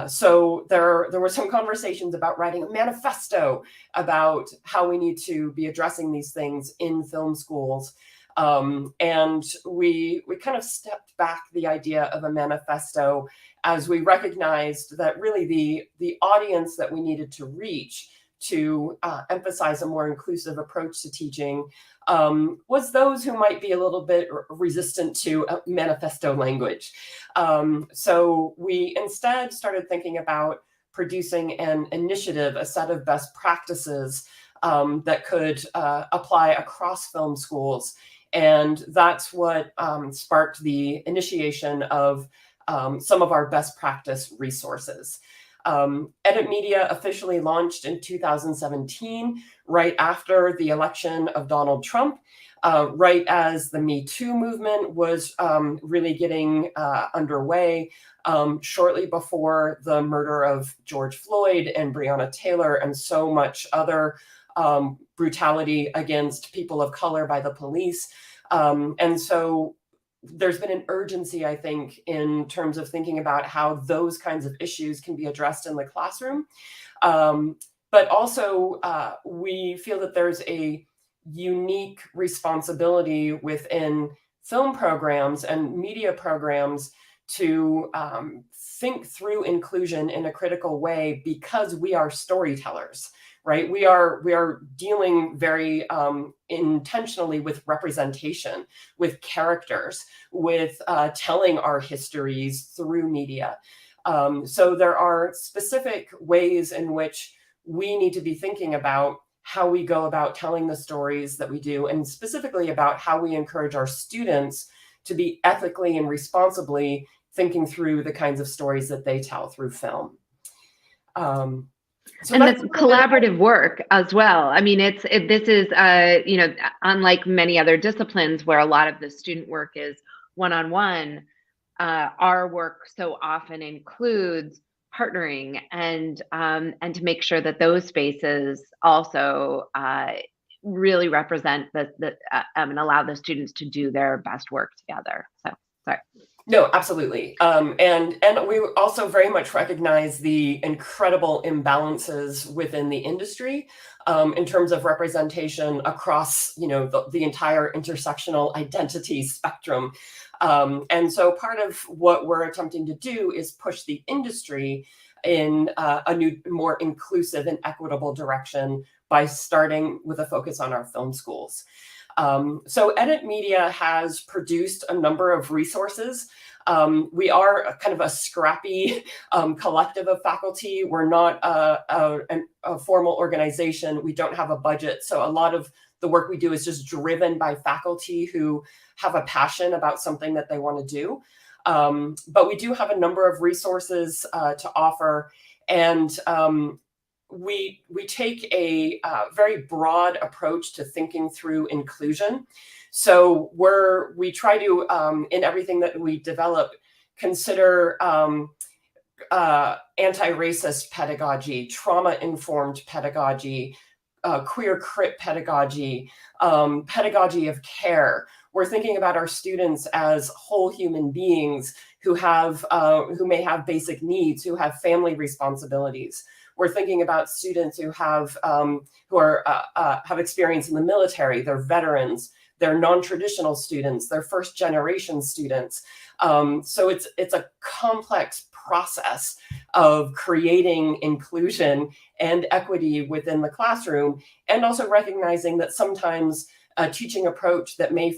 So there were some conversations about writing a manifesto about how we need to be addressing these things in film schools. And we kind of stepped back the idea of a manifesto as we recognized that really the audience that we needed to reach to emphasize a more inclusive approach to teaching was those who might be a little bit resistant to manifesto language. So we instead started thinking about producing an initiative, a set of best practices that could apply across film schools. And that's what sparked the initiation of some of our best practice resources. Edit Media officially launched in 2017, right after the election of Donald Trump, right as the Me Too movement was really getting underway, shortly before the murder of George Floyd and Breonna Taylor and so much other brutality against people of color by the police. And so there's been an urgency, I think, in terms of thinking about how those kinds of issues can be addressed in the classroom. But also, we feel that there's a unique responsibility within film programs and media programs to think through inclusion in a critical way, because we are storytellers, right? We are dealing very intentionally with representation, with characters, with telling our histories through media. So there are specific ways in which we need to be thinking about how we go about telling the stories that we do, and specifically about how we encourage our students to be ethically and responsibly thinking through the kinds of stories that they tell through film. So and that's collaborative work as well. I mean, this is, you know, unlike many other disciplines where a lot of the student work is one-on-one, our work so often includes partnering and to make sure that those spaces also really represent and allow the students to do their best work together. So, sorry. No, absolutely. And we also very much recognize the incredible imbalances within the industry in terms of representation across, you know, the entire intersectional identity spectrum. And so part of what we're attempting to do is push the industry in a new, more inclusive and equitable direction by starting with a focus on our film schools. So Edit Media has produced a number of resources. We are kind of a scrappy collective of faculty. We're not a formal organization. We don't have a budget. So a lot of the work we do is just driven by faculty who have a passion about something that they want to do. But we do have a number of resources to offer. And we take a very broad approach to thinking through inclusion. So we try to, in everything that we develop, consider anti-racist pedagogy, trauma-informed pedagogy, queer crit pedagogy, pedagogy of care. We're thinking about our students as whole human beings who may have basic needs, who have family responsibilities. We're thinking about students who have experience in the military. They're veterans. They're non-traditional students. They're first-generation students. So it's a complex process of creating inclusion and equity within the classroom, and also recognizing that sometimes a teaching approach that may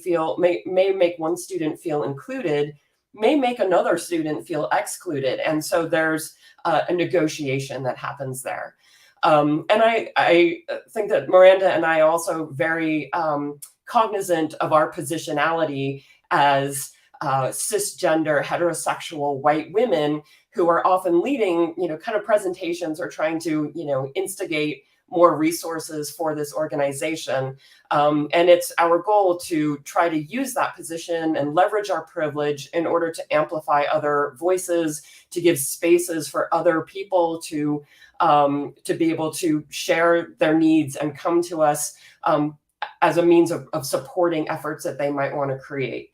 make one student feel included may make another student feel excluded. And so there's a negotiation that happens there. And I think that Miranda and I also very cognizant of our positionality as cisgender, heterosexual white women who are often leading, kind of presentations or trying to, instigate more resources for this organization. And it's our goal to try to use that position and leverage our privilege in order to amplify other voices, to give spaces for other people to be able to share their needs and come to us as a means of supporting efforts that they might want to create.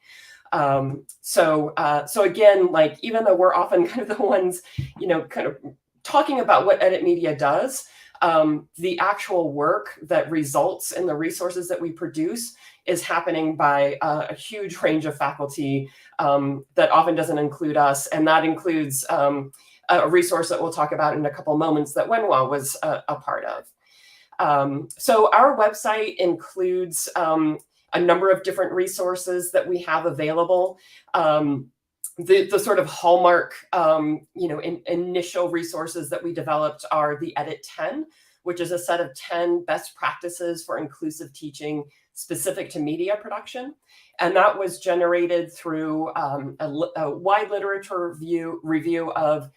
So again, like, even though we're often kind of the ones, kind of talking about what Edit Media does, the actual work that results in the resources that we produce is happening by a huge range of faculty that often doesn't include us. And that includes a resource that we'll talk about in a couple moments that Wenhwa was a part of. So our website includes a number of different resources that we have available. The sort of hallmark, initial resources that we developed are the Edit 10, which is a set of 10 best practices for inclusive teaching specific to media production. And that was generated through a wide literature review of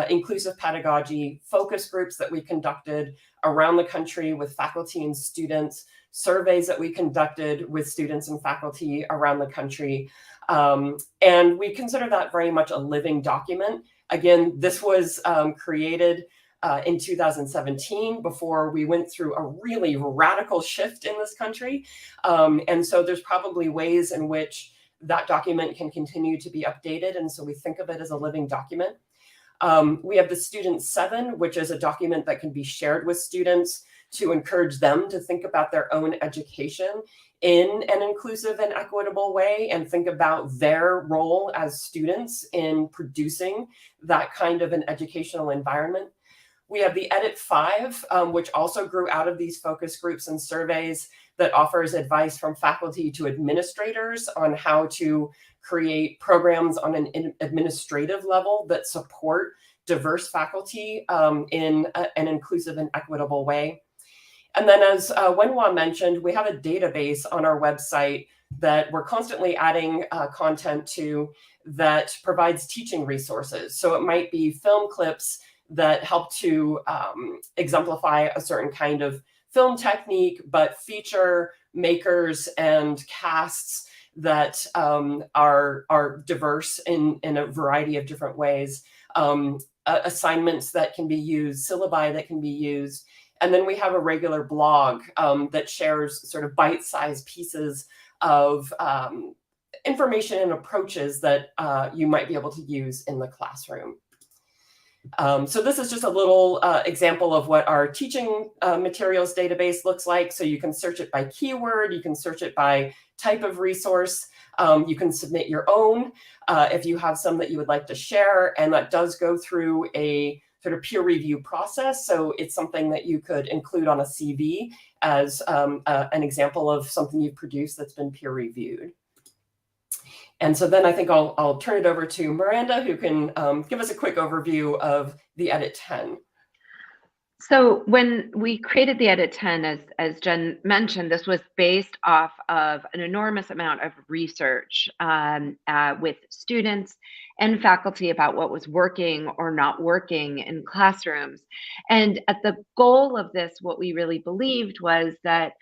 inclusive pedagogy, focus groups that we conducted around the country with faculty and students, surveys that we conducted with students and faculty around the country. And we consider that very much a living document. Again, this was created in 2017 before we went through a really radical shift in this country. And so there's probably ways in which that document can continue to be updated. And so we think of it as a living document. We have the Student 7, which is a document that can be shared with students to encourage them to think about their own education in an inclusive and equitable way and think about their role as students in producing that kind of an educational environment. We have the Edit 5, which also grew out of these focus groups and surveys that offers advice from faculty to administrators on how to create programs on an administrative level that support diverse faculty in an inclusive and equitable way. And then as Wenhwa mentioned, we have a database on our website that we're constantly adding content to that provides teaching resources. So it might be film clips that help to exemplify a certain kind of film technique, but feature makers and casts that are diverse in a variety of different ways, assignments that can be used, syllabi that can be used. And then we have a regular blog that shares sort of bite-sized pieces of information and approaches that you might be able to use in the classroom. So this is just a little example of what our teaching materials database looks like. So you can search it by keyword, you can search it by type of resource, you can submit your own if you have some that you would like to share, and that does go through a sort of peer review process. So it's something that you could include on a CV as an example of something you've produced that's been peer reviewed. And so then I think I'll turn it over to Miranda, who can give us a quick overview of the Edit 10. So when we created the Edit 10, as Jen mentioned, this was based off of an enormous amount of research with students and faculty about what was working or not working in classrooms. And at the goal of this, what we really believed was that,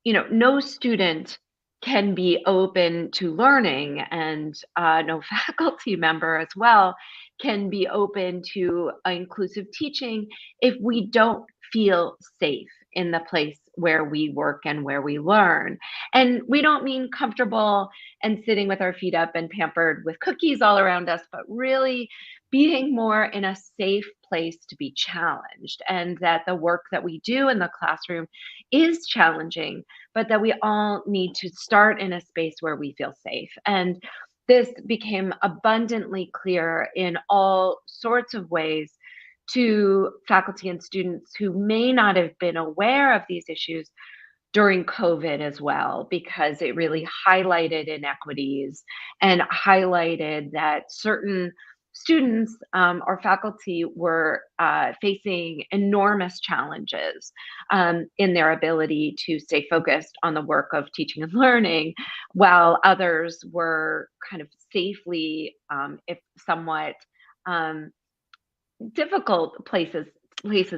no student can be open to learning, and no faculty member as well can be open to inclusive teaching if we don't feel safe in the place where we work and where we learn. And we don't mean comfortable and sitting with our feet up and pampered with cookies all around us, but really being more in a safe place to be challenged, and that the work that we do in the classroom is challenging, but that we all need to start in a space where we feel safe. And this became abundantly clear in all sorts of ways to faculty and students who may not have been aware of these issues during COVID as well, because it really highlighted inequities and highlighted that certain students or faculty were facing enormous challenges in their ability to stay focused on the work of teaching and learning, while others were kind of safely, if somewhat difficult places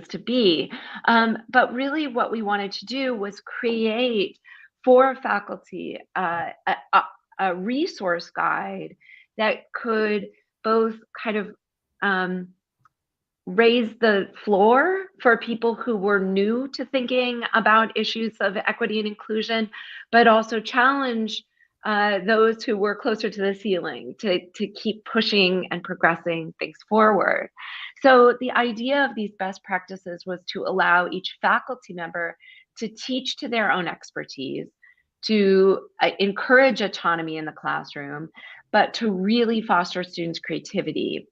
to be. But really what we wanted to do was create for faculty a resource guide that could both kind of raise the floor for people who were new to thinking about issues of equity and inclusion, but also challenge those who were closer to the ceiling to keep pushing and progressing things forward. So the idea of these best practices was to allow each faculty member to teach to their own expertise, to encourage autonomy in the classroom, but to really foster students' creativity.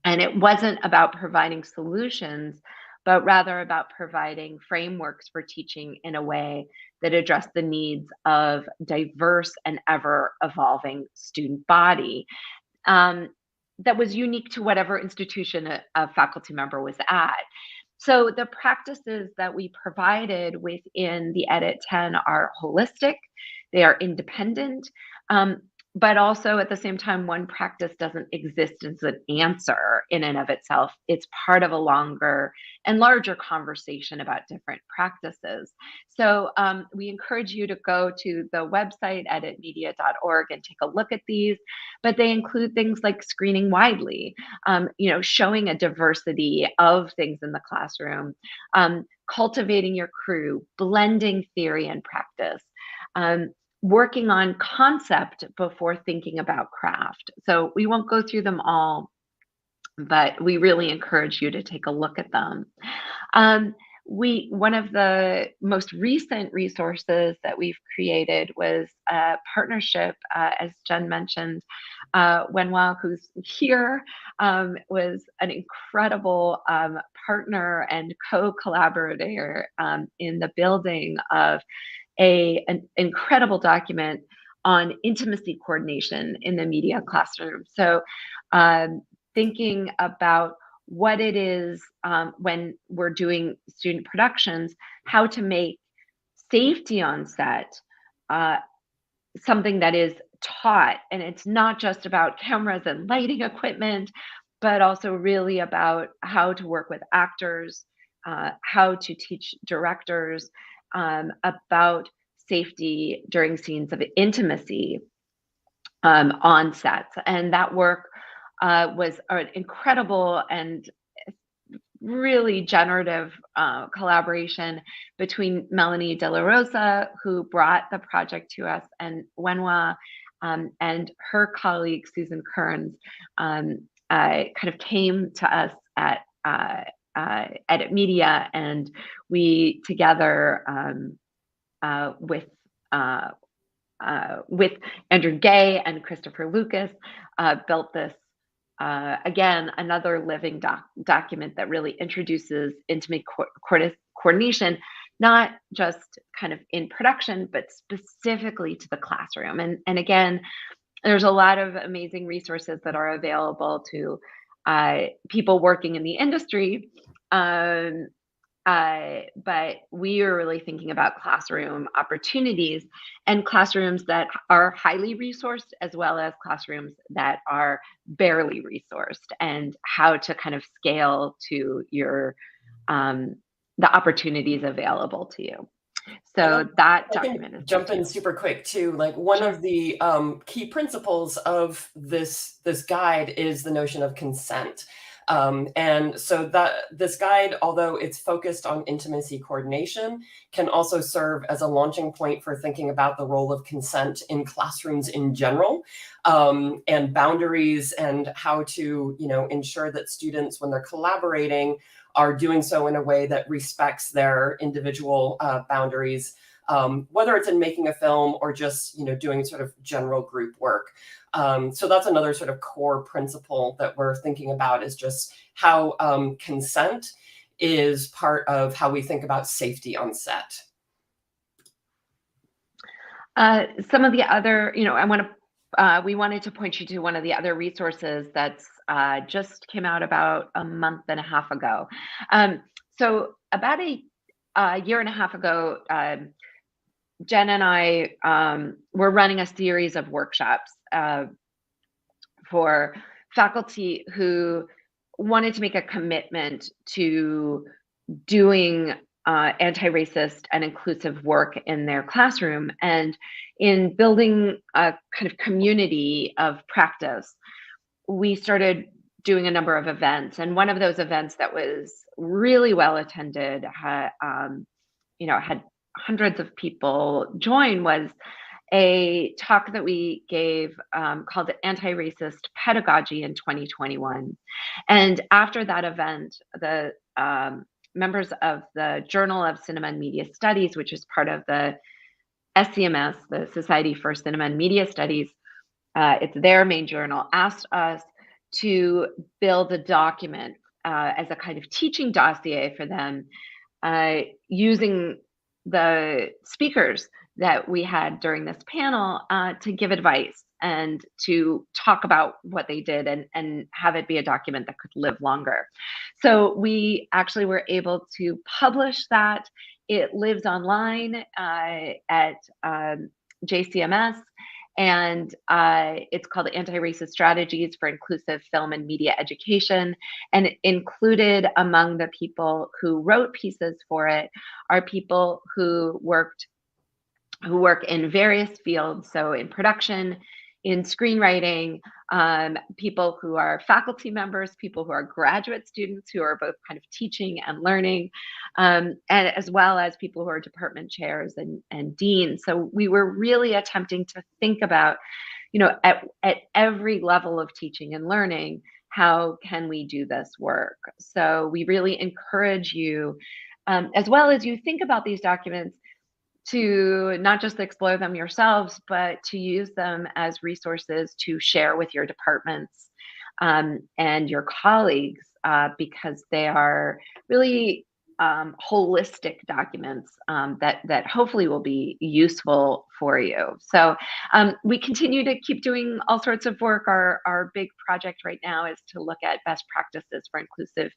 And it wasn't about providing solutions, but rather about providing frameworks for teaching in a way that addressed the needs of diverse and ever evolving student body that was unique to whatever institution a faculty member was at. So the practices that we provided within the Edit 10 are holistic, they are independent, but also at the same time, one practice doesn't exist as an answer in and of itself. It's part of a longer and larger conversation about different practices. So we encourage you to go to the website editmedia.org and take a look at these, but they include things like screening widely, showing a diversity of things in the classroom, cultivating your crew, blending theory and practice, working on concept before thinking about craft. So we won't go through them all, but we really encourage you to take a look at them. One of the most recent resources that we've created was a partnership, as Jen mentioned. Wenhwa, who's here, was an incredible partner and co-collaborator in the building of an incredible document on intimacy coordination in the media classroom. So thinking about what it is when we're doing student productions, how to make safety on set something that is taught. And it's not just about cameras and lighting equipment, but also really about how to work with actors, how to teach directors about safety during scenes of intimacy on sets. And that work was an incredible and really generative collaboration between Melanie De La Rosa, who brought the project to us, and Wenhwa and her colleague Susan Kearns kind of came to us at Edit Media, and we together with Andrew Gay and Christopher Lucas built this. Again, another living document that really introduces intimate coordination, not just kind of in production, but specifically to the classroom. And again, there's a lot of amazing resources that are available to people working in the industry. But we are really thinking about classroom opportunities and classrooms that are highly resourced, as well as classrooms that are barely resourced, and how to kind of scale to your the opportunities available to you. So that document is jump in super quick too. Like one of the key principles of this guide is the notion of consent. And so that this guide, although it's focused on intimacy coordination, can also serve as a launching point for thinking about the role of consent in classrooms in general, and boundaries, and how to, ensure that students, when they're collaborating, are doing so in a way that respects their individual boundaries, whether it's in making a film or just, doing sort of general group work. So that's another sort of core principle that we're thinking about, is just how consent is part of how we think about safety on set. Some of the other, we wanted to point you to one of the other resources that's just came out about a month and a half ago. So about a year and a half ago, Jen and I were running a series of workshops for faculty who wanted to make a commitment to doing anti-racist and inclusive work in their classroom, and in building a kind of community of practice. We started doing a number of events, and one of those events that was really well attended, had hundreds of people join, was a talk that we gave called Anti-Racist Pedagogy in 2021. And after that event, the members of the Journal of Cinema and Media Studies, which is part of the SCMS, the Society for Cinema and Media Studies, it's their main journal, asked us to build a document as a kind of teaching dossier for them, using the speakers that we had during this panel to give advice and to talk about what they did, and have it be a document that could live longer. So we actually were able to publish that. It lives online at JCMS, and it's called Anti-Racist Strategies for Inclusive Film and Media Education. And included among the people who wrote pieces for it are people who work in various fields, so in production, in screenwriting, people who are faculty members, people who are graduate students who are both kind of teaching and learning, and as well as people who are department chairs and deans. So we were really attempting to think about, at every level of teaching and learning, how can we do this work? So we really encourage you, as well as you think about these documents, to not just explore them yourselves, but to use them as resources to share with your departments and your colleagues, because they are really holistic documents that hopefully will be useful for you. So we continue to keep doing all sorts of work. Our big project right now is to look at best practices for inclusive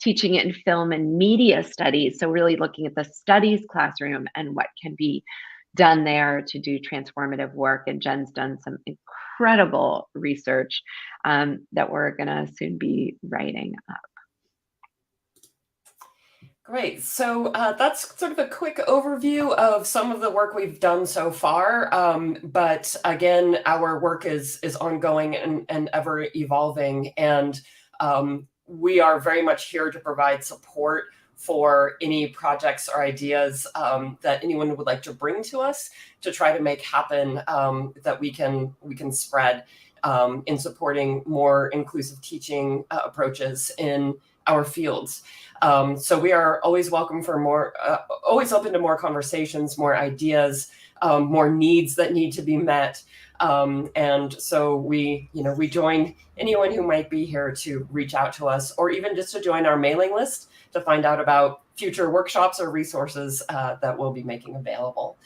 teaching in film and media studies. So really looking at the studies classroom and what can be done there to do transformative work. And Jen's done some incredible research that we're gonna soon be writing up. Great. So that's sort of a quick overview of some of the work we've done so far. But again, our work is ongoing and ever evolving. And we are very much here to provide support for any projects or ideas that anyone would like to bring to us to try to make happen, that we can spread in supporting more inclusive teaching approaches in our fields. So we are always welcome for more, always open to more conversations, more ideas, more needs that need to be met. And so we join anyone who might be here to reach out to us, or even just to join our mailing list to find out about future workshops or resources that we'll be making available.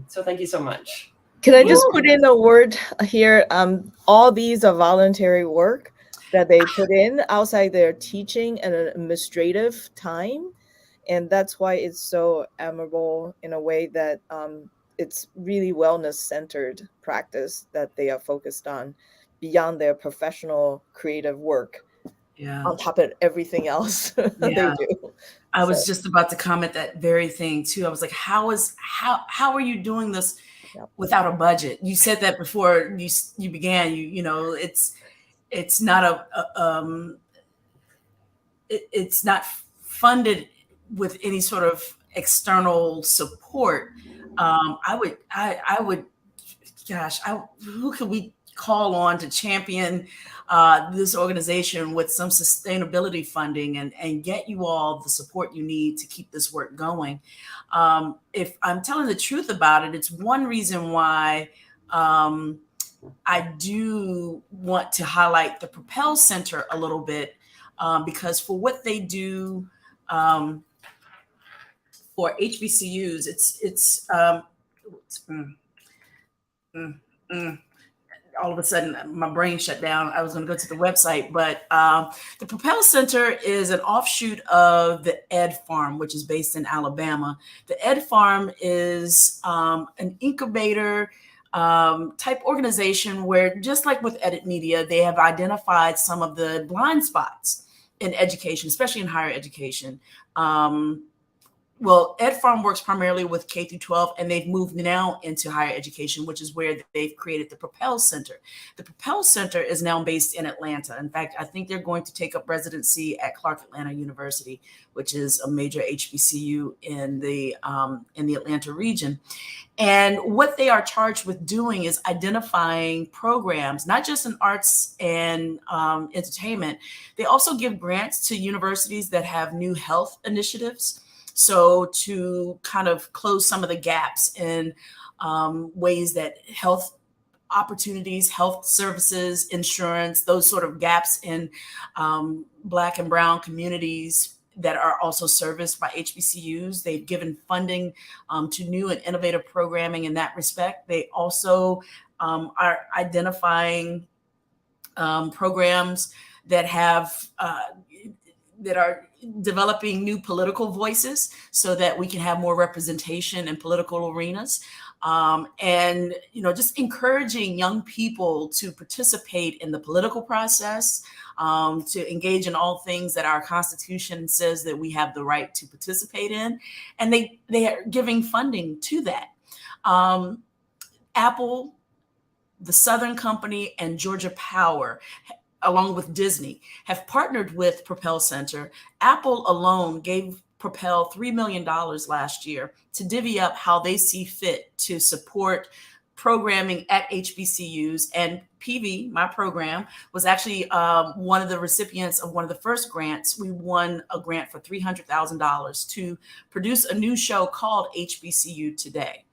So thank you so much. Can I just put in a word here? All these are voluntary work that they put in outside their teaching and administrative time. And that's why it's so admirable in a way that it's really wellness-centered practice that they are focused on beyond their professional creative work. Yeah. On top of everything else they do. I was just about to comment that very thing too. I was like, how are you doing this without a budget? You said that before you began. It's not it's not funded with any sort of external support. Who could we call on to champion this organization with some sustainability funding and get you all the support you need to keep this work going? If I'm telling the truth about it, it's one reason why I do want to highlight the Propel Center a little bit, because for what they do for HBCUs, all of a sudden my brain shut down. I was going to go to the website, but the Propel Center is an offshoot of the Ed Farm, which is based in Alabama. The Ed Farm is an incubator type organization where, just like with Edit Media, they have identified some of the blind spots in education, especially in higher education. Well, Ed Farm works primarily with K through 12, and they've moved now into higher education, which is where they've created the Propel Center. The Propel Center is now based in Atlanta. In fact, I think they're going to take up residency at Clark Atlanta University, which is a major HBCU in the Atlanta region. And what they are charged with doing is identifying programs, not just in arts and entertainment. They also give grants to universities that have new health initiatives. So to kind of close some of the gaps in ways that health opportunities, health services, insurance, those sort of gaps in Black and Brown communities that are also serviced by HBCUs. They've given funding to new and innovative programming in that respect. They also are identifying programs that have that are developing new political voices so that we can have more representation in political arenas. And, just encouraging young people to participate in the political process, to engage in all things that our Constitution says that we have the right to participate in. And they are giving funding to that. Apple the Southern Company and Georgia Power, along with Disney, have partnered with Propel Center. Apple alone gave Propel $3 million last year to divvy up how they see fit to support programming at HBCUs. And PV, my program, was actually one of the recipients of one of the first grants. We won a grant for $300,000 to produce a new show called HBCU Today.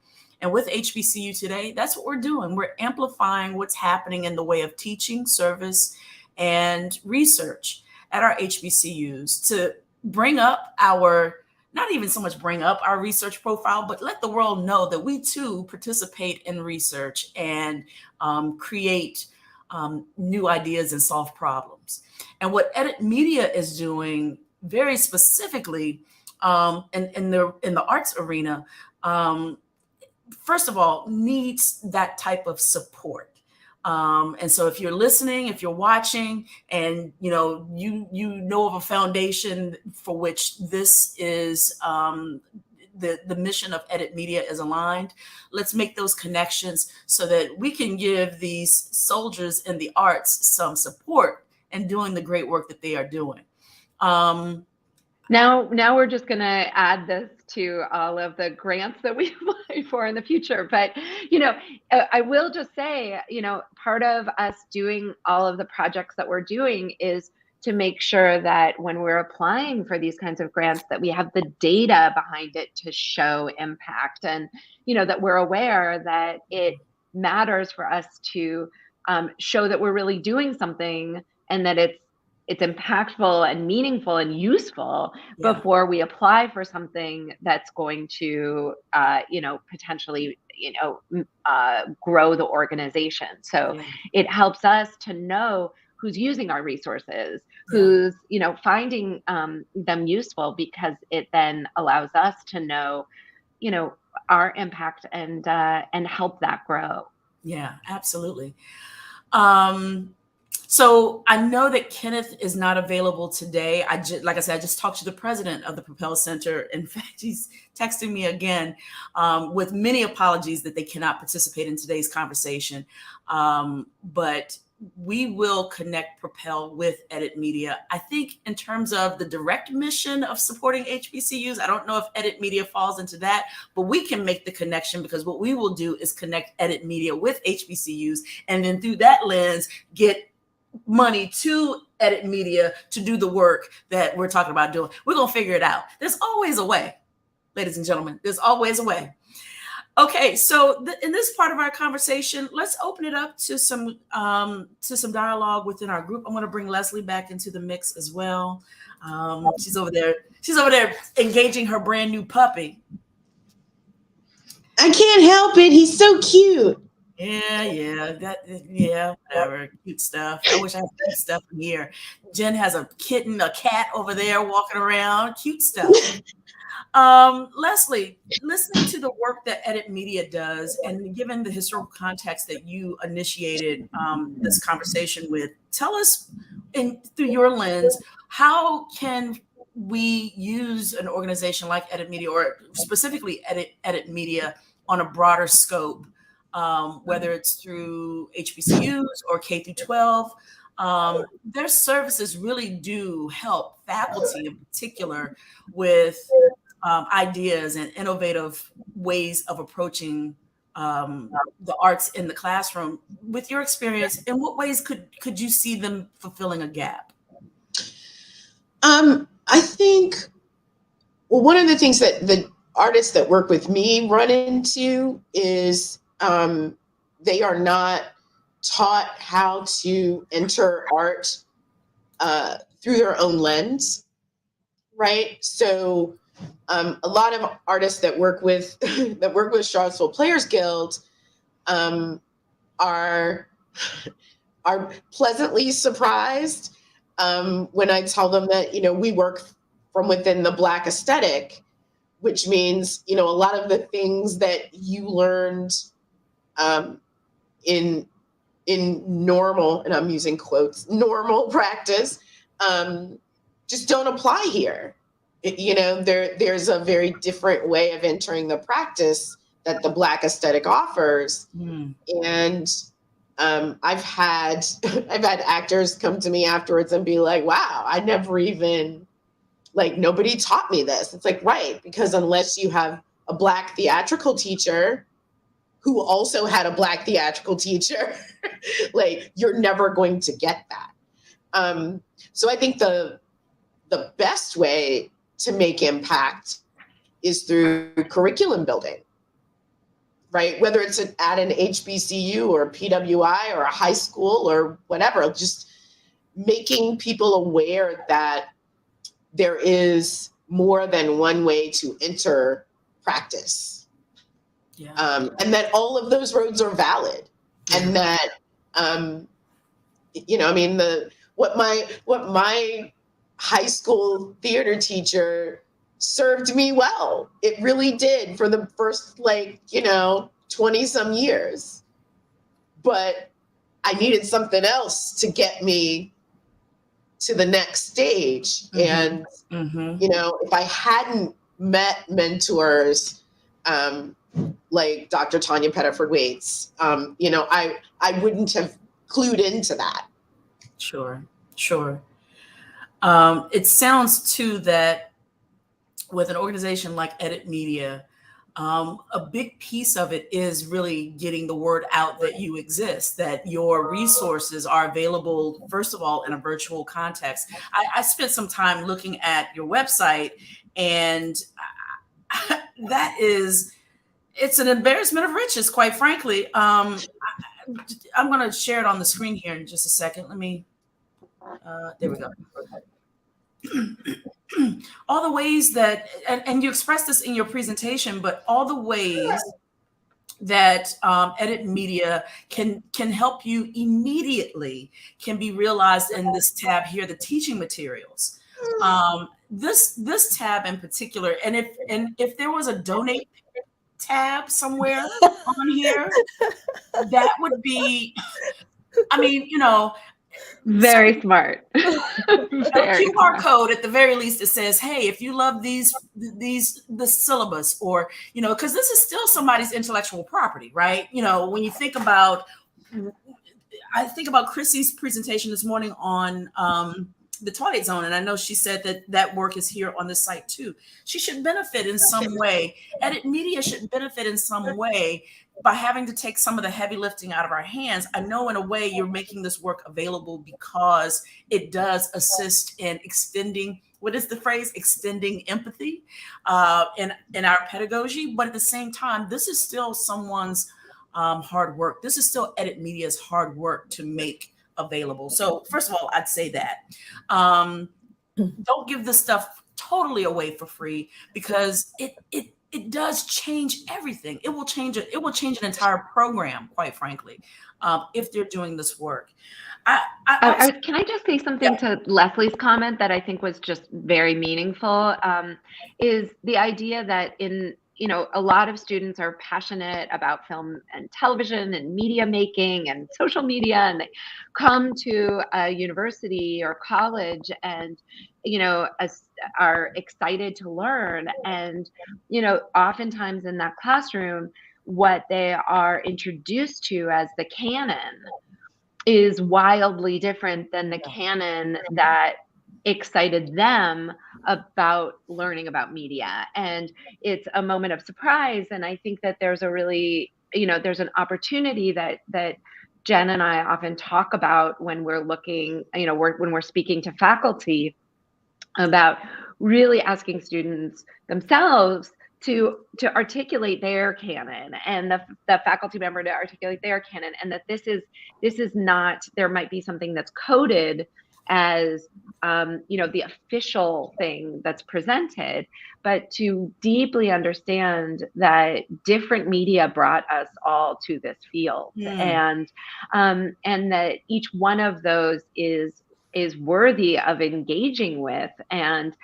And with HBCU Today, that's what we're doing. We're amplifying what's happening in the way of teaching, service, and research at our HBCUs to bring up our, not even so much bring up our research profile, but let the world know that we too participate in research and create new ideas and solve problems. And what Edit Media is doing very specifically in the arts arena, first of all, needs that type of support. And so if you're listening, if you're watching, and you know of a foundation for which this is the mission of Edit Media is aligned, let's make those connections so that we can give these soldiers in the arts some support in doing the great work that they are doing. Now we're just going to add this to all of the grants that we apply for in the future. But, I will just say, part of us doing all of the projects that we're doing is to make sure that when we're applying for these kinds of grants, that we have the data behind it to show impact, and, that we're aware that it matters for us to show that we're really doing something and that it's impactful and meaningful and useful before we apply for something that's going to, potentially, grow the organization. So it helps us to know who's using our resources, who's, finding them useful, because it then allows us to know, our impact and help that grow. Yeah, absolutely. So I know that Kenneth is not available today. Like I said, I just talked to the president of the Propel Center. In fact, he's texting me again with many apologies that they cannot participate in today's conversation. But we will connect Propel with Edit Media. I think in terms of the direct mission of supporting HBCUs, I don't know if Edit Media falls into that, but we can make the connection, because what we will do is connect Edit Media with HBCUs, and then through that lens, get money to Edit Media to do the work that we're talking about doing. We're going to figure it out. There's always a way, ladies and gentlemen. There's always a way. Okay, so in this part of our conversation, let's open it up to some dialogue within our group. I'm going to bring Leslie back into the mix as well. She's over there engaging her brand new puppy. I can't help it. He's so cute. Yeah, whatever, cute stuff. I wish I had cute stuff in here. Jen has a kitten, a cat over there walking around, cute stuff. Leslie, listening to the work that Edit Media does, and given the historical context that you initiated this conversation with, tell us, through your lens, how can we use an organization like Edit Media, or specifically Edit Media, on a broader scope? Whether it's through HBCUs or K through 12, their services really do help faculty in particular with ideas and innovative ways of approaching the arts in the classroom. With your experience, in what ways could you see them fulfilling a gap? I think, well, one of the things that the artists that work with me run into is they are not taught how to enter art through their own lens, right? So a lot of artists that work with Charlottesville Players Guild are pleasantly surprised when I tell them that, we work from within the Black aesthetic, which means, a lot of the things that you learned in normal, and I'm using quotes, normal practice, just don't apply here. There's a very different way of entering the practice that the Black aesthetic offers. And I've had actors come to me afterwards and be like, wow, I never even, like, nobody taught me this. It's like, right, because unless you have a Black theatrical teacher who also had a Black theatrical teacher, like, you're never going to get that. So I think the best way to make impact is through curriculum building, right? Whether it's at an HBCU or a PWI or a high school or whatever, just making people aware that there is more than one way to enter practice. Yeah. And that all of those roads are valid. And that, you know, I mean, what my high school theater teacher served me well. It really did for the first, like, you know, 20 some years. But I needed something else to get me to the next stage. And, you know, if I hadn't met mentors like Dr. Tanya Pettiford-Waits, you know, I wouldn't have clued into that. Sure. It sounds too that with an organization like Edit Media, a big piece of it is really getting the word out that you exist, that your resources are available, first of all, in a virtual context. I spent some time looking at your website, and it's an embarrassment of riches, quite frankly. I'm going to share it on the screen here in just a second. Let me, there we go. All the ways that, and you expressed this in your presentation, but all the ways that Edit Media can help you immediately can be realized in this tab here, the teaching materials. This tab in particular, and if there was a donate tab somewhere on here, that would be, I mean, you know, very smart. A QR code at the very least that says, hey, if you love the syllabus, or, you know, because this is still somebody's intellectual property, right? You know, when you think about, I think about Chrissy's presentation this morning on the Twilight Zone, and I know she said that work is here on the site too. She should benefit in some way. Edit Media should benefit in some way by having to take some of the heavy lifting out of our hands. I know in a way you're making this work available because it does assist in extending, what is the phrase? Extending empathy in our pedagogy. But at the same time, this is still someone's hard work. This is still Edit Media's hard work to make available. So first of all, I'd say that. Don't give this stuff totally away for free, because it does change everything. It will change it. It will change an entire program, quite frankly, if they're doing this work. Can I just say something to Leslie's comment that I think was just very meaningful? Is the idea that a lot of students are passionate about film and television and media making and social media, and they come to a university or college and, are excited to learn. And, oftentimes in that classroom, what they are introduced to as the canon is wildly different than the canon that excited them about learning about media. And it's a moment of surprise. And I think that there's a really, there's an opportunity that Jen and I often talk about when we're looking, when we're speaking to faculty about really asking students themselves to articulate their canon, and the faculty member to articulate their canon, and that this is not, there might be something that's coded as the official thing that's presented, but to deeply understand that different media brought us all to this field, and that each one of those is worthy of engaging with, and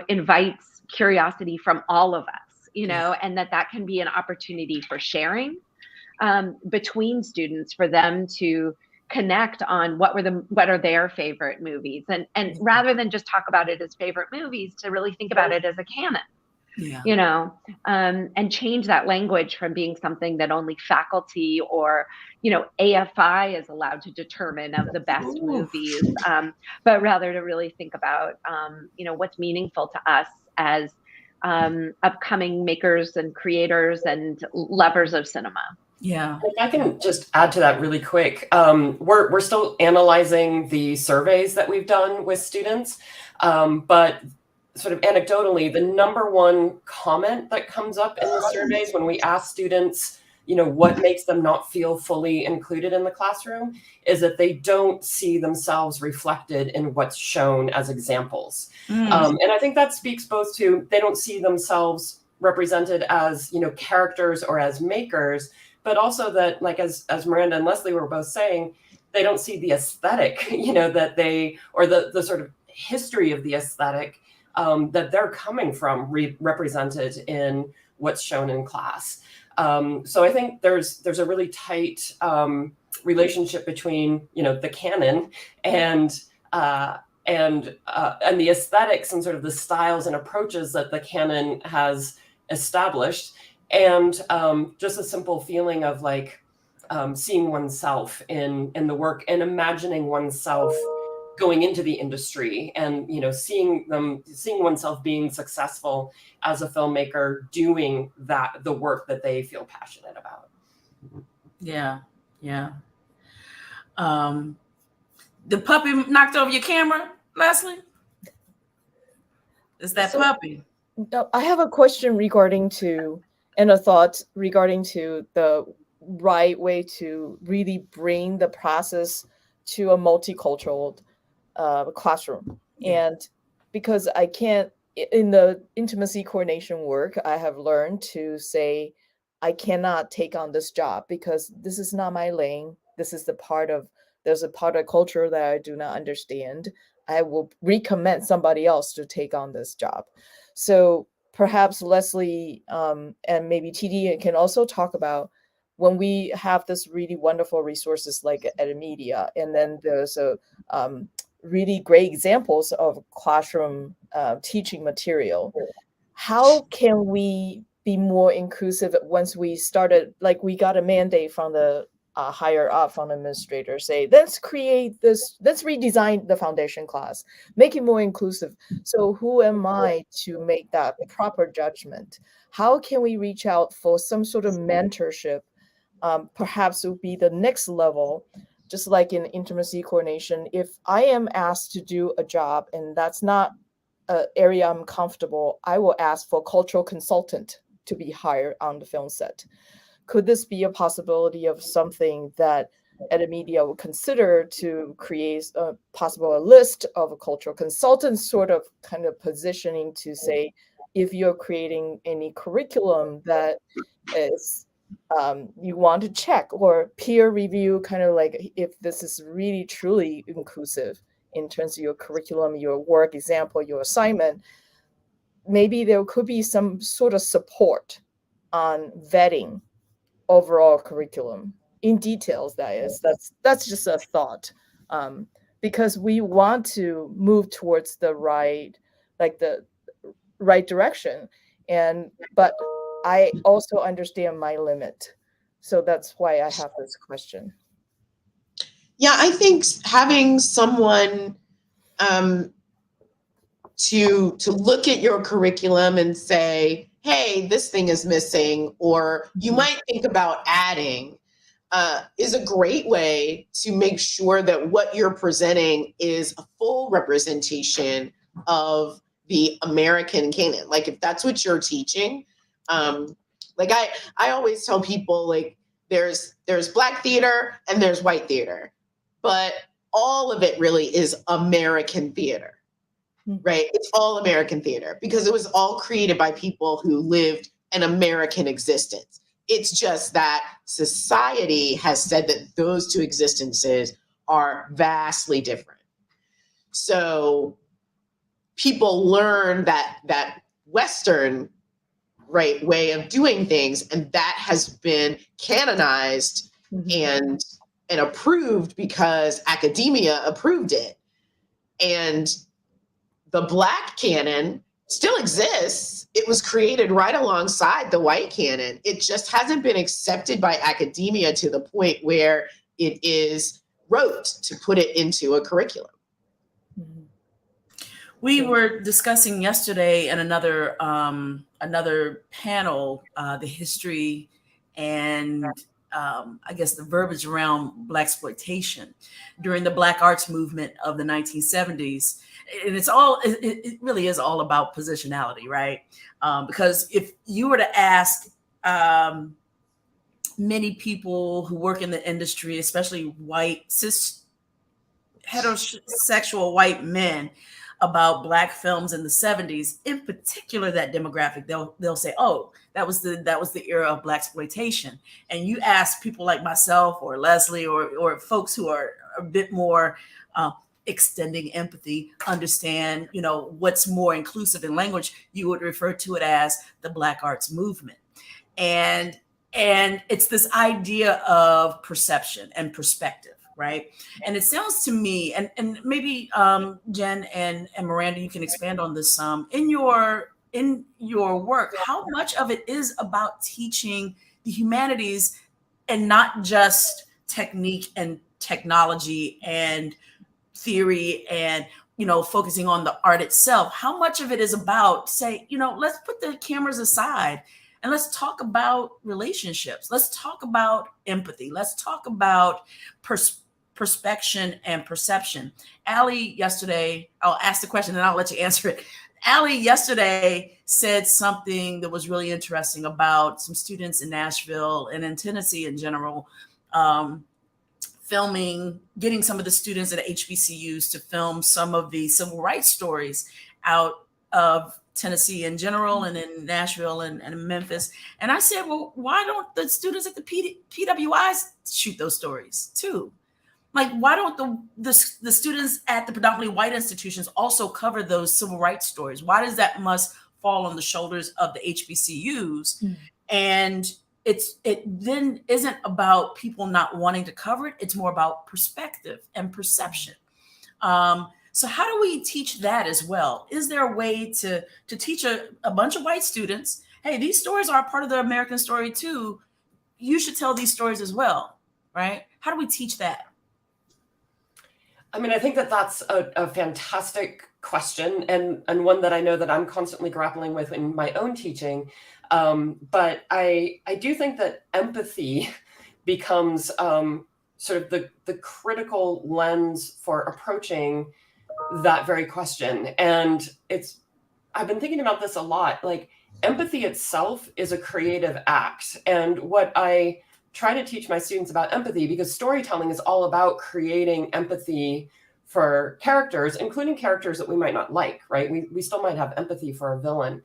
invites curiosity from all of us, and that can be an opportunity for sharing between students, for them to connect on what are their favorite movies, and rather than just talk about it as favorite movies, to really think about it as a canon, Yeah. you know, and change that language from being something that only faculty or, AFI is allowed to determine of the best Ooh. movies, but rather to really think about, what's meaningful to us as upcoming makers and creators and lovers of cinema. Yeah. If I can just add to that really quick, we're still analyzing the surveys that we've done with students, but sort of anecdotally, the number one comment that comes up in the surveys when we ask students, what makes them not feel fully included in the classroom is that they don't see themselves reflected in what's shown as examples. And I think that speaks both to they don't see themselves represented as, characters or as makers, but also that, like, as Miranda and Leslie were both saying, they don't see the aesthetic, that they, or the sort of history of the aesthetic that they're coming from represented in what's shown in class. So I think there's a really tight relationship between, the canon and the aesthetics and sort of the styles and approaches that the canon has established. And just a simple feeling of like seeing oneself in the work and imagining oneself going into the industry and, seeing oneself being successful as a filmmaker, doing the work that they feel passionate about. Yeah. Yeah. The puppy knocked over your camera, Leslie? It's that puppy. I have a question regarding to, and a thought regarding to the right way to really bring the process to a multicultural classroom. Yeah. And because I can't, in the intimacy coordination work, I have learned to say, I cannot take on this job because this is not my lane. This is there's a part of culture that I do not understand. I will recommend somebody else to take on this job. So perhaps Leslie and maybe TD can also talk about when we have this really wonderful resources like Edmedia, and then there's a really great examples of classroom teaching material. How can we be more inclusive once we started, like we got a mandate from the higher up from the administrator, say, let's create this, let's redesign the foundation class, make it more inclusive. So who am I to make that proper judgment? How can we reach out for some sort of mentorship? Perhaps it would be the next level, just like in intimacy coordination. If I am asked to do a job and that's not an area I'm comfortable, I will ask for a cultural consultant to be hired on the film set. Could this be a possibility of something that Edmedia would consider to create a list of a cultural consultants, sort of kind of positioning to say, if you're creating any curriculum that is you want to check, or peer review, kind of like if this is really truly inclusive in terms of your curriculum, your work example, your assignment, maybe there could be some sort of support on vetting overall curriculum in details. That's just a thought, because we want to move towards the right direction, but I also understand my limit, so that's why I have this question. Yeah, I think having someone to look at your curriculum and say, hey, this thing is missing, or you might think about adding, is a great way to make sure that what you're presenting is a full representation of the American canon. Like if that's what you're teaching, like I always tell people, like there's Black theater and there's white theater, but all of it really is American theater. Right? It's all American theater because it was all created by people who lived an American existence. It's just that society has said that those two existences are vastly different. So people learn that Western, right, way of doing things, and that has been canonized and approved because academia approved it. And the Black canon still exists. It was created right alongside the white canon. It just hasn't been accepted by academia to the point where it is rote to put it into a curriculum. We were discussing yesterday in another panel the history and I guess the verbiage around Blaxploitation during the Black Arts movement of the 1970s. And it really is all about positionality, right? Because if you were to ask many people who work in the industry, especially white, cis, heterosexual white men, about Black films in the 70s, in particular that demographic, they'll say, "Oh, that was the era of Blaxploitation." And you ask people like myself or Leslie or folks who are a bit more extending empathy, understand, what's more inclusive in language, you would refer to it as the Black Arts movement. And it's this idea of perception and perspective, right? And it sounds to me, and maybe Jen and Miranda, you can expand on this some, in your work, how much of it is about teaching the humanities and not just technique and technology and theory and focusing on the art itself? How much of it is about, say, let's put the cameras aside and let's talk about relationships. Let's talk about empathy. Let's talk about perspection and perception. Allie yesterday, I'll ask the question and I'll let you answer it. Allie yesterday said something that was really interesting about some students in Nashville and in Tennessee in general, getting some of the students at HBCUs to film some of the civil rights stories out of Tennessee in general and in Nashville and Memphis. And I said, well, why don't the students at the PWIs shoot those stories too? Like, why don't the students at the predominantly white institutions also cover those civil rights stories? Why does that must fall on the shoulders of the HBCUs? Mm. And it then isn't about people not wanting to cover it. It's more about perspective and perception. So how do we teach that as well? Is there a way to teach a bunch of white students, hey, these stories are a part of the American story too. You should tell these stories as well, right? How do we teach that? I mean, I think that's a fantastic question and one that I know that I'm constantly grappling with in my own teaching. But I do think that empathy becomes sort of the critical lens for approaching that very question. And I've been thinking about this a lot. Like, empathy itself is a creative act. And what I try to teach my students about empathy, because storytelling is all about creating empathy for characters, including characters that we might not like, right? We still might have empathy for a villain.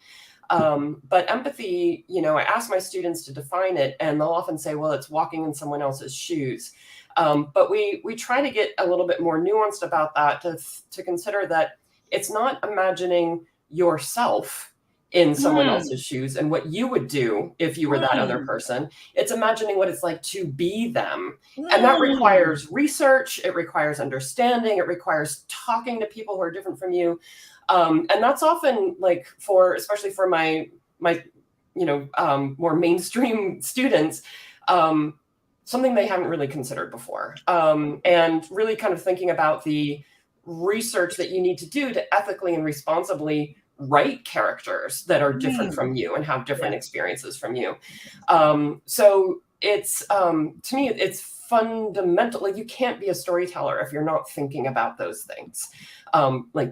But empathy, I ask my students to define it, and they'll often say, well, it's walking in someone else's shoes. But we try to get a little bit more nuanced about that to consider that it's not imagining yourself in someone else's shoes and what you would do if you were that other person. It's imagining what it's like to be them. And that requires research. It requires understanding. It requires talking to people who are different from you. And that's often, like, especially for my more mainstream students, something they haven't really considered before. And really kind of thinking about the research that you need to do to ethically and responsibly write characters that are different from you and have different experiences from you. So it's, to me, it's fundamental. Like, you can't be a storyteller if you're not thinking about those things,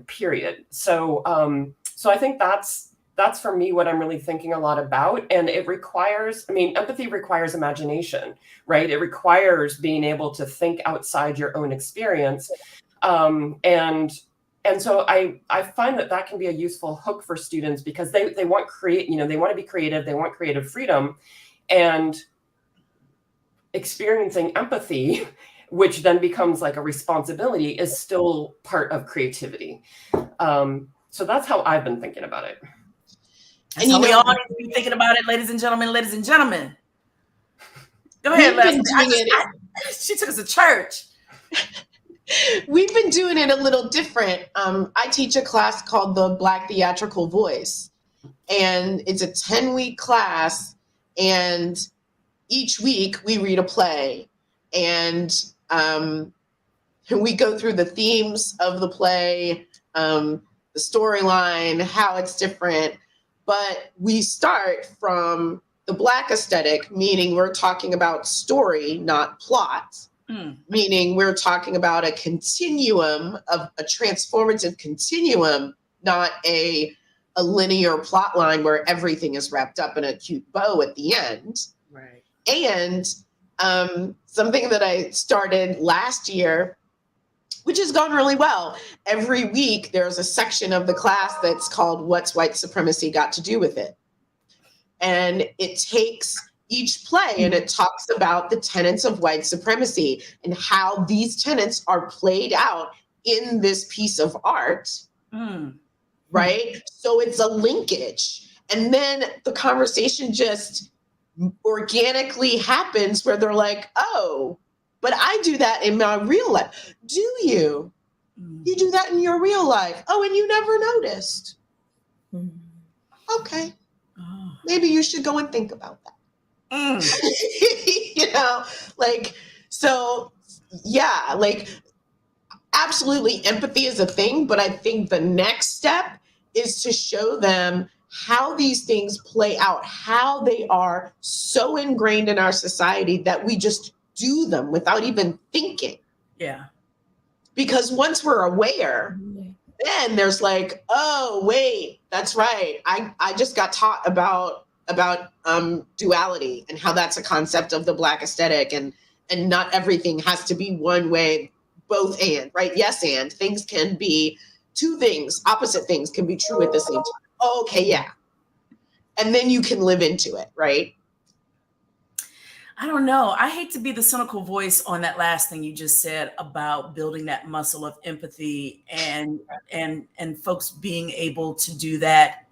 period. So I think that's for me what I'm really thinking a lot about. And it requires, empathy requires imagination, right? It requires being able to think outside your own experience. And so I find that can be a useful hook for students, because they want they want to be creative, they want creative freedom, and experiencing empathy, which then becomes like a responsibility, is still part of creativity. So that's how I've been thinking about it. And we all need to be thinking about it, ladies and gentlemen. Go ahead, Leslie. She took us to church. We've been doing it a little different. I teach a class called the Black Theatrical Voice, and it's a 10-week class, and each week we read a play, and we go through the themes of the play, the storyline, how it's different, but we start from the Black aesthetic, meaning we're talking about story, not plot. Meaning we're talking about a continuum, of a transformative continuum, not a linear plot line where everything is wrapped up in a cute bow at the end. Right. And something that I started last year, which has gone really well. Every week there's a section of the class that's called What's White Supremacy Got to Do with It? And it takes each play and it talks about the tenets of white supremacy and how these tenets are played out in this piece of art, right? So it's a linkage. And then the conversation just organically happens where they're like, oh, but I do that in my real life. Do you? You do that in your real life? Oh, and you never noticed. Okay. Maybe you should go and think about that. You know, like, so yeah, like absolutely empathy is a thing, but I think the next step is to show them how these things play out, how they are so ingrained in our society that we just do them without even thinking. Yeah. Because once we're aware, then there's like, oh, wait, that's right. I just got taught about duality and how that's a concept of the Black aesthetic, and not everything has to be one way, both and, right? Yes, and things can be two things, opposite things can be true at the same time. Oh, okay, yeah. And then you can live into it, right? I don't know. I hate to be the cynical voice on that last thing you just said about building that muscle of empathy and folks being able to do that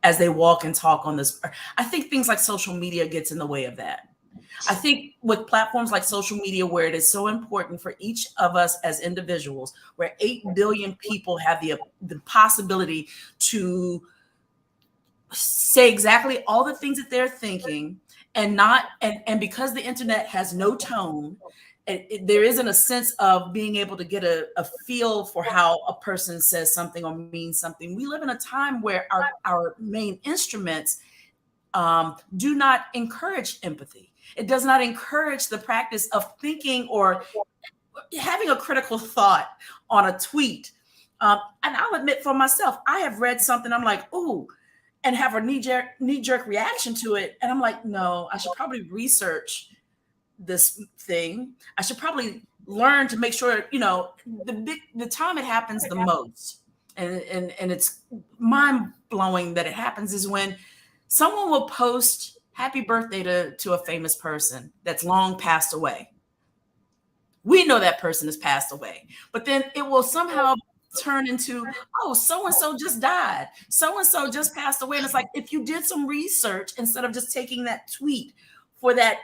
as they walk and talk on this. I think things like social media gets in the way of that. I think with platforms like social media, where it is so important for each of us as individuals, where 8 billion people have the possibility to say exactly all the things that they're thinking, and because the internet has no tone, there isn't a sense of being able to get a feel for how a person says something or means something. We live in a time where our main instruments do not encourage empathy. It does not encourage the practice of thinking or having a critical thought on a tweet. And I'll admit for myself, I have read something, I'm like, ooh, and have a knee-jerk reaction to it. And I'm like, no, I should probably research this thing. I should probably learn to make sure, you know, the time it happens the most, and it's mind-blowing that it happens, is when someone will post happy birthday to a famous person that's long passed away. We know that person has passed away, but then it will somehow turn into, oh, so-and-so just died. So-and-so just passed away. And it's like, if you did some research instead of just taking that tweet for that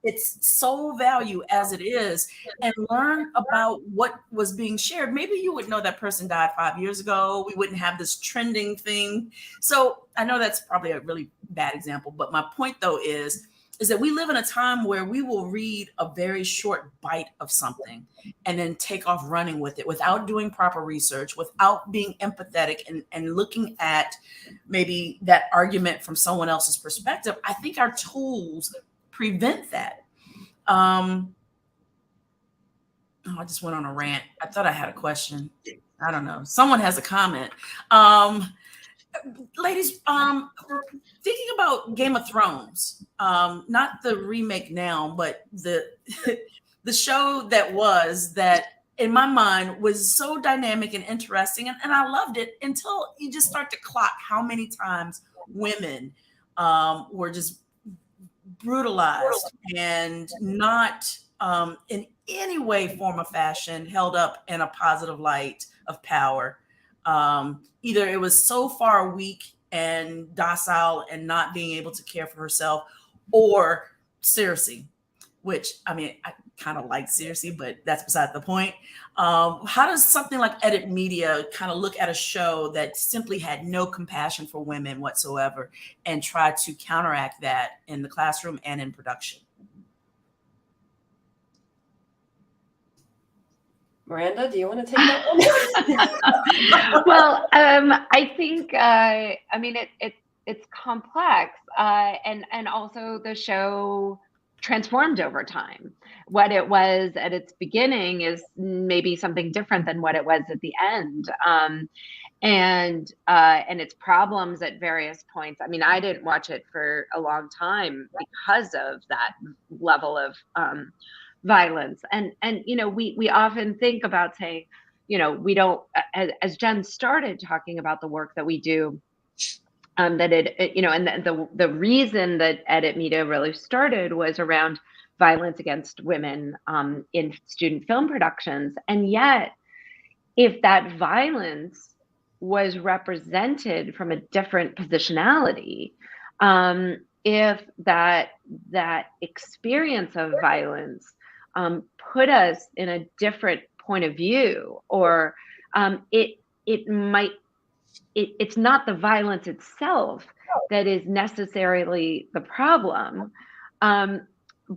its sole value as it is, and learn about what was being shared, maybe you would know that person died 5 years ago. We wouldn't have this trending thing. So I know that's probably a really bad example, but my point though is that we live in a time where we will read a very short bite of something and then take off running with it without doing proper research, without being empathetic and looking at maybe that argument from someone else's perspective. I think our tools prevent that. I just went on a rant. I thought I had a question. I don't know. Someone has a comment. Ladies, thinking about Game of Thrones, not the remake now, but the show that in my mind was so dynamic and interesting, and I loved it until you just start to clock how many times women were just brutalized and not in any way, form, or fashion held up in a positive light of power. Either it was so far weak and docile and not being able to care for herself, or Cersei which I mean, I kind of like seriously, but that's beside the point. How does something like Edit Media kind of look at a show that simply had no compassion for women whatsoever and try to counteract that in the classroom and in production? Miranda, do you want to take that one? Well, I think I mean it's complex, and also the show transformed over time. What it was at its beginning is maybe something different than what it was at the end, and its problems at various points. I mean, I didn't watch it for a long time because of that level of violence, and we often think about saying, we don't, as Jen started talking about the work that we do, that and the reason that Edit Media really started was around violence against women in student film productions. And yet, if that violence was represented from a different positionality, if that experience of violence put us in a different point of view, or it's not the violence itself that is necessarily the problem,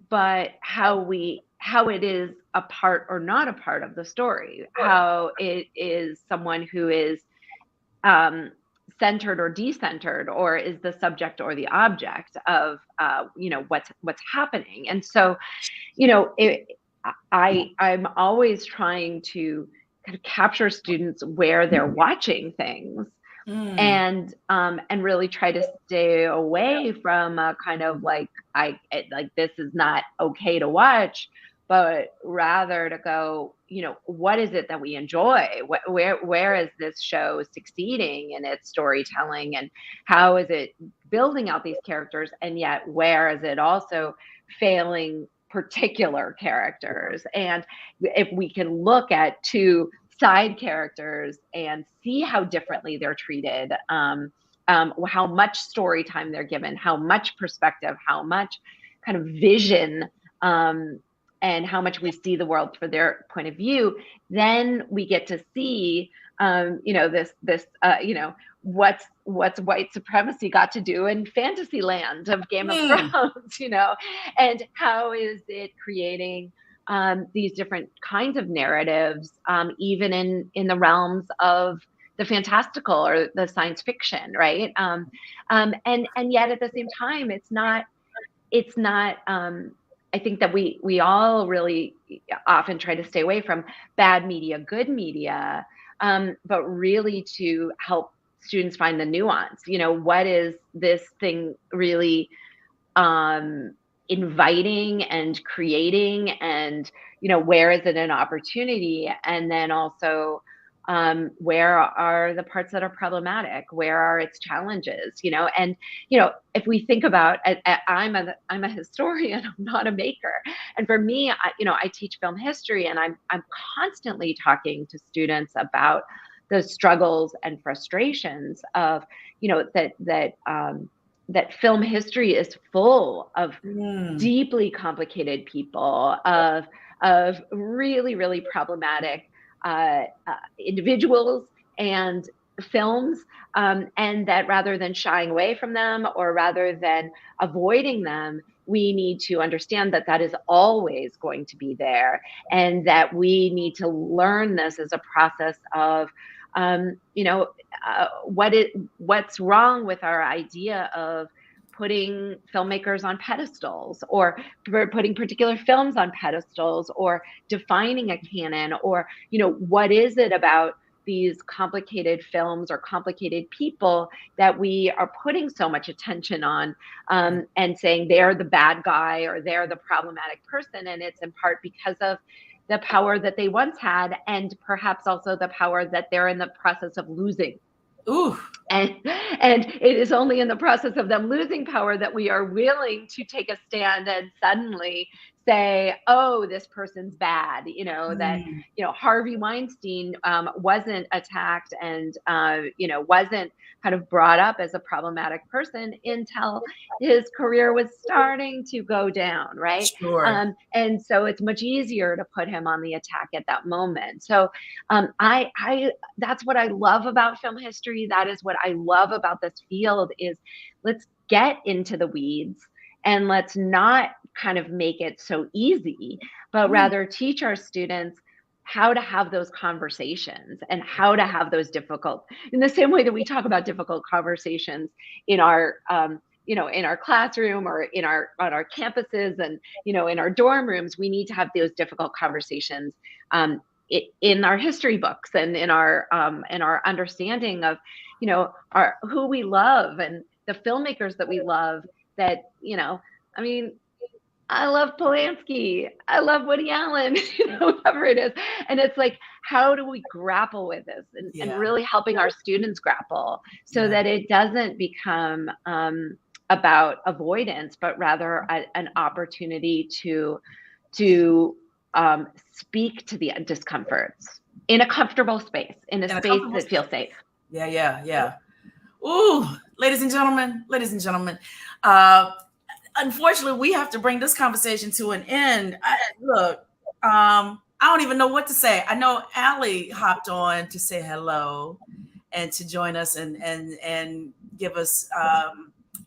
but how it is a part or not a part of the story, how it is someone who is centered or decentered, or is the subject or the object of what's happening. And so I'm always trying to kind of capture students where they're watching things, and really try to stay away from a kind of like this is not okay to watch, but rather to go, what is it that we enjoy? Where is this show succeeding in its storytelling, and how is it building out these characters, and yet where is it also failing particular characters? And if we can look at two side characters and see how differently they're treated, how much story time they're given, how much perspective, how much kind of vision, and how much we see the world for their point of view, then we get to see what's white supremacy got to do in fantasy land of Game of Thrones, and how is it creating these different kinds of narratives, even in the realms of the fantastical or the science fiction, right? And yet at the same time, it's not. I think that we all really often try to stay away from bad media, good media, but really to help students find the nuance. What is this thing really inviting and creating, and where is it an opportunity, and then also where are the parts that are problematic, where are its challenges, and if we think about, I'm a historian, I'm not a maker, and for me, I teach film history, and I'm constantly talking to students about the struggles and frustrations of that film history is full of deeply complicated people, of really, really problematic individuals and films, and that rather than shying away from them or rather than avoiding them, we need to understand that is always going to be there, and that we need to learn this as a process of what's wrong with our idea of putting filmmakers on pedestals, or putting particular films on pedestals, or defining a canon, or what is it about these complicated films or complicated people that we are putting so much attention on, and saying they're the bad guy or they're the problematic person, and it's in part because of the power that they once had, and perhaps also the power that they're in the process of losing. Ooh. And it is only in the process of them losing power that we are willing to take a stand and suddenly say, oh, this person's bad, that, Harvey Weinstein wasn't attacked and, wasn't kind of brought up as a problematic person until his career was starting to go down, right? Sure. And so it's much easier to put him on the attack at that moment. So I that's what I love about film history. That is what I love about this field is let's get into the weeds and let's not kind of make it so easy, but rather teach our students how to have those conversations and how to have those difficult, in the same way that we talk about difficult conversations in our, in our classroom or on our campuses and, in our dorm rooms, we need to have those difficult conversations in our history books and in our understanding of, who we love and the filmmakers that we love that, I love Polanski. I love Woody Allen, whoever it is. And it's like, how do we grapple with this and really helping our students grapple so that it doesn't become about avoidance, but rather an opportunity to speak to the discomforts in a comfortable space, in a space that feels safe. Yeah. Ooh, ladies and gentlemen. Unfortunately, we have to bring this conversation to an end. I don't even know what to say. I know Allie hopped on to say hello and to join us and give us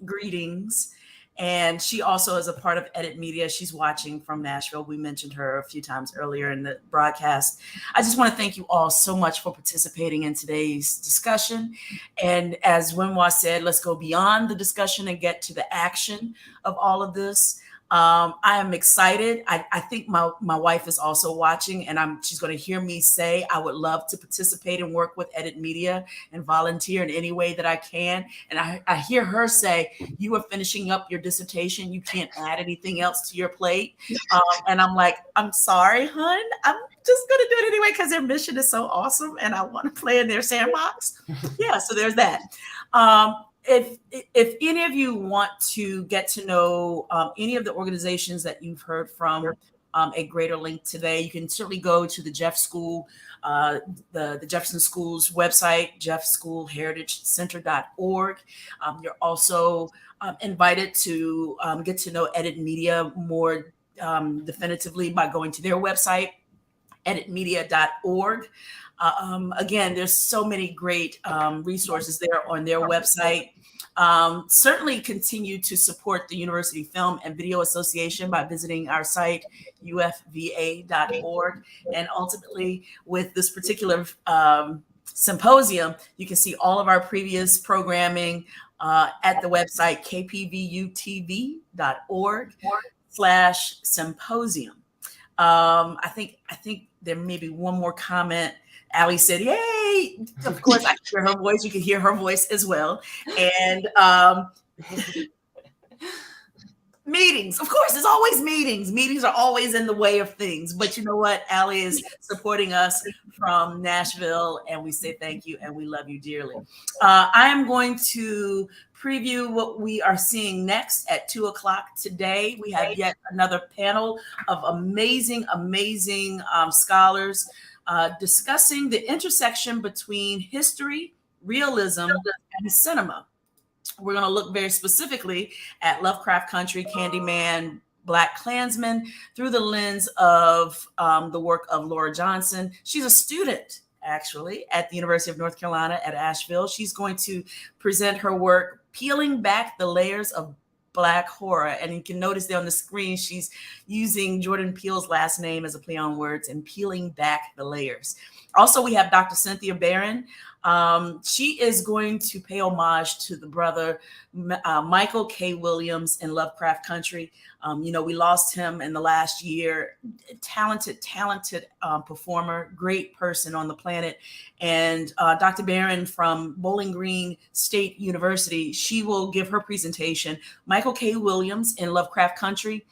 greetings. And she also is a part of Edit Media. She's watching from Nashville. We mentioned her a few times earlier in the broadcast. I just want to thank you all so much for participating in today's discussion. And as Wenhwa said, let's go beyond the discussion and get to the action of all of this. I am excited. I think my wife is also watching, and she's going to hear me say I would love to participate and work with Edit Media and volunteer in any way that I can. And I hear her say, you are finishing up your dissertation. You can't add anything else to your plate. And I'm like, I'm sorry, hun. I'm just going to do it anyway because their mission is so awesome and I want to play in their sandbox. Yeah, so there's that. If any of you want to get to know any of the organizations that you've heard from at greater length today, you can certainly go to the Jeff School, the Jefferson School's website, jeffschoolheritagecenter.org. You're also invited to get to know Edit Media more definitively by going to their website, editmedia.org. Again, there's so many great resources there on their website. Certainly continue to support the University Film and Video Association by visiting our site, UFVA.org. And ultimately, with this particular symposium, you can see all of our previous programming at the website, KPVU-TV.org/symposium. I think there may be one more comment. Allie said, yay. Of course, I can hear her voice. You can hear her voice as well. And meetings. Of course, there's always meetings. Meetings are always in the way of things. But you know what? Allie is supporting us from Nashville, and we say thank you, and we love you dearly. I am going to preview what we are seeing next at 2:00 today. We have yet another panel of amazing scholars discussing the intersection between history, realism, and cinema. We're going to look very specifically at Lovecraft Country, Candyman, Black Klansman through the lens of the work of Laura Johnson. She's a student, actually, at the University of North Carolina at Asheville. She's going to present her work, Peeling Back the Layers of Black Horror. And you can notice there on the screen, she's using Jordan Peele's last name as a play on words and peeling back the layers. Also, we have Dr. Cynthia Barron. She is going to pay homage to the brother, Michael K. Williams in Lovecraft Country. We lost him in the last year. Talented performer, great person on the planet. And Dr. Barron from Bowling Green State University, she will give her presentation, Michael K. Williams in Lovecraft Country,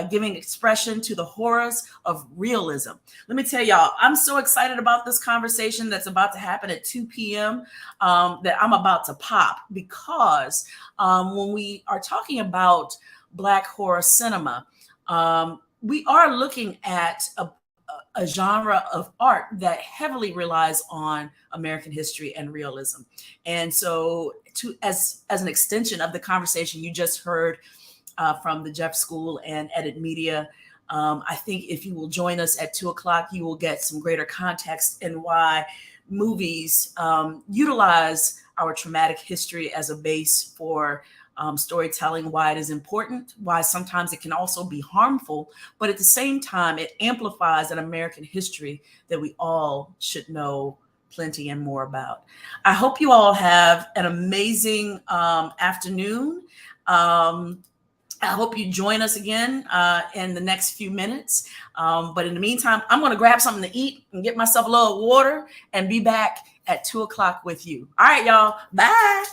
giving expression to the horrors of realism. Let me tell y'all, I'm so excited about this conversation that's about to happen at 2 p.m. That I'm about to pop, because when we are talking about Black horror cinema, we are looking at a genre of art that heavily relies on American history and realism. And so as an extension of the conversation you just heard from the Jeff School and Edit Media, I think if you will join us at 2:00, you will get some greater context in why movies utilize our traumatic history as a base for storytelling, why it is important, why sometimes it can also be harmful, but at the same time, it amplifies an American history that we all should know plenty and more about. I hope you all have an amazing afternoon. I hope you join us again in the next few minutes. But in the meantime, I'm going to grab something to eat and get myself a little water and be back at 2:00 with you. All right, y'all. Bye.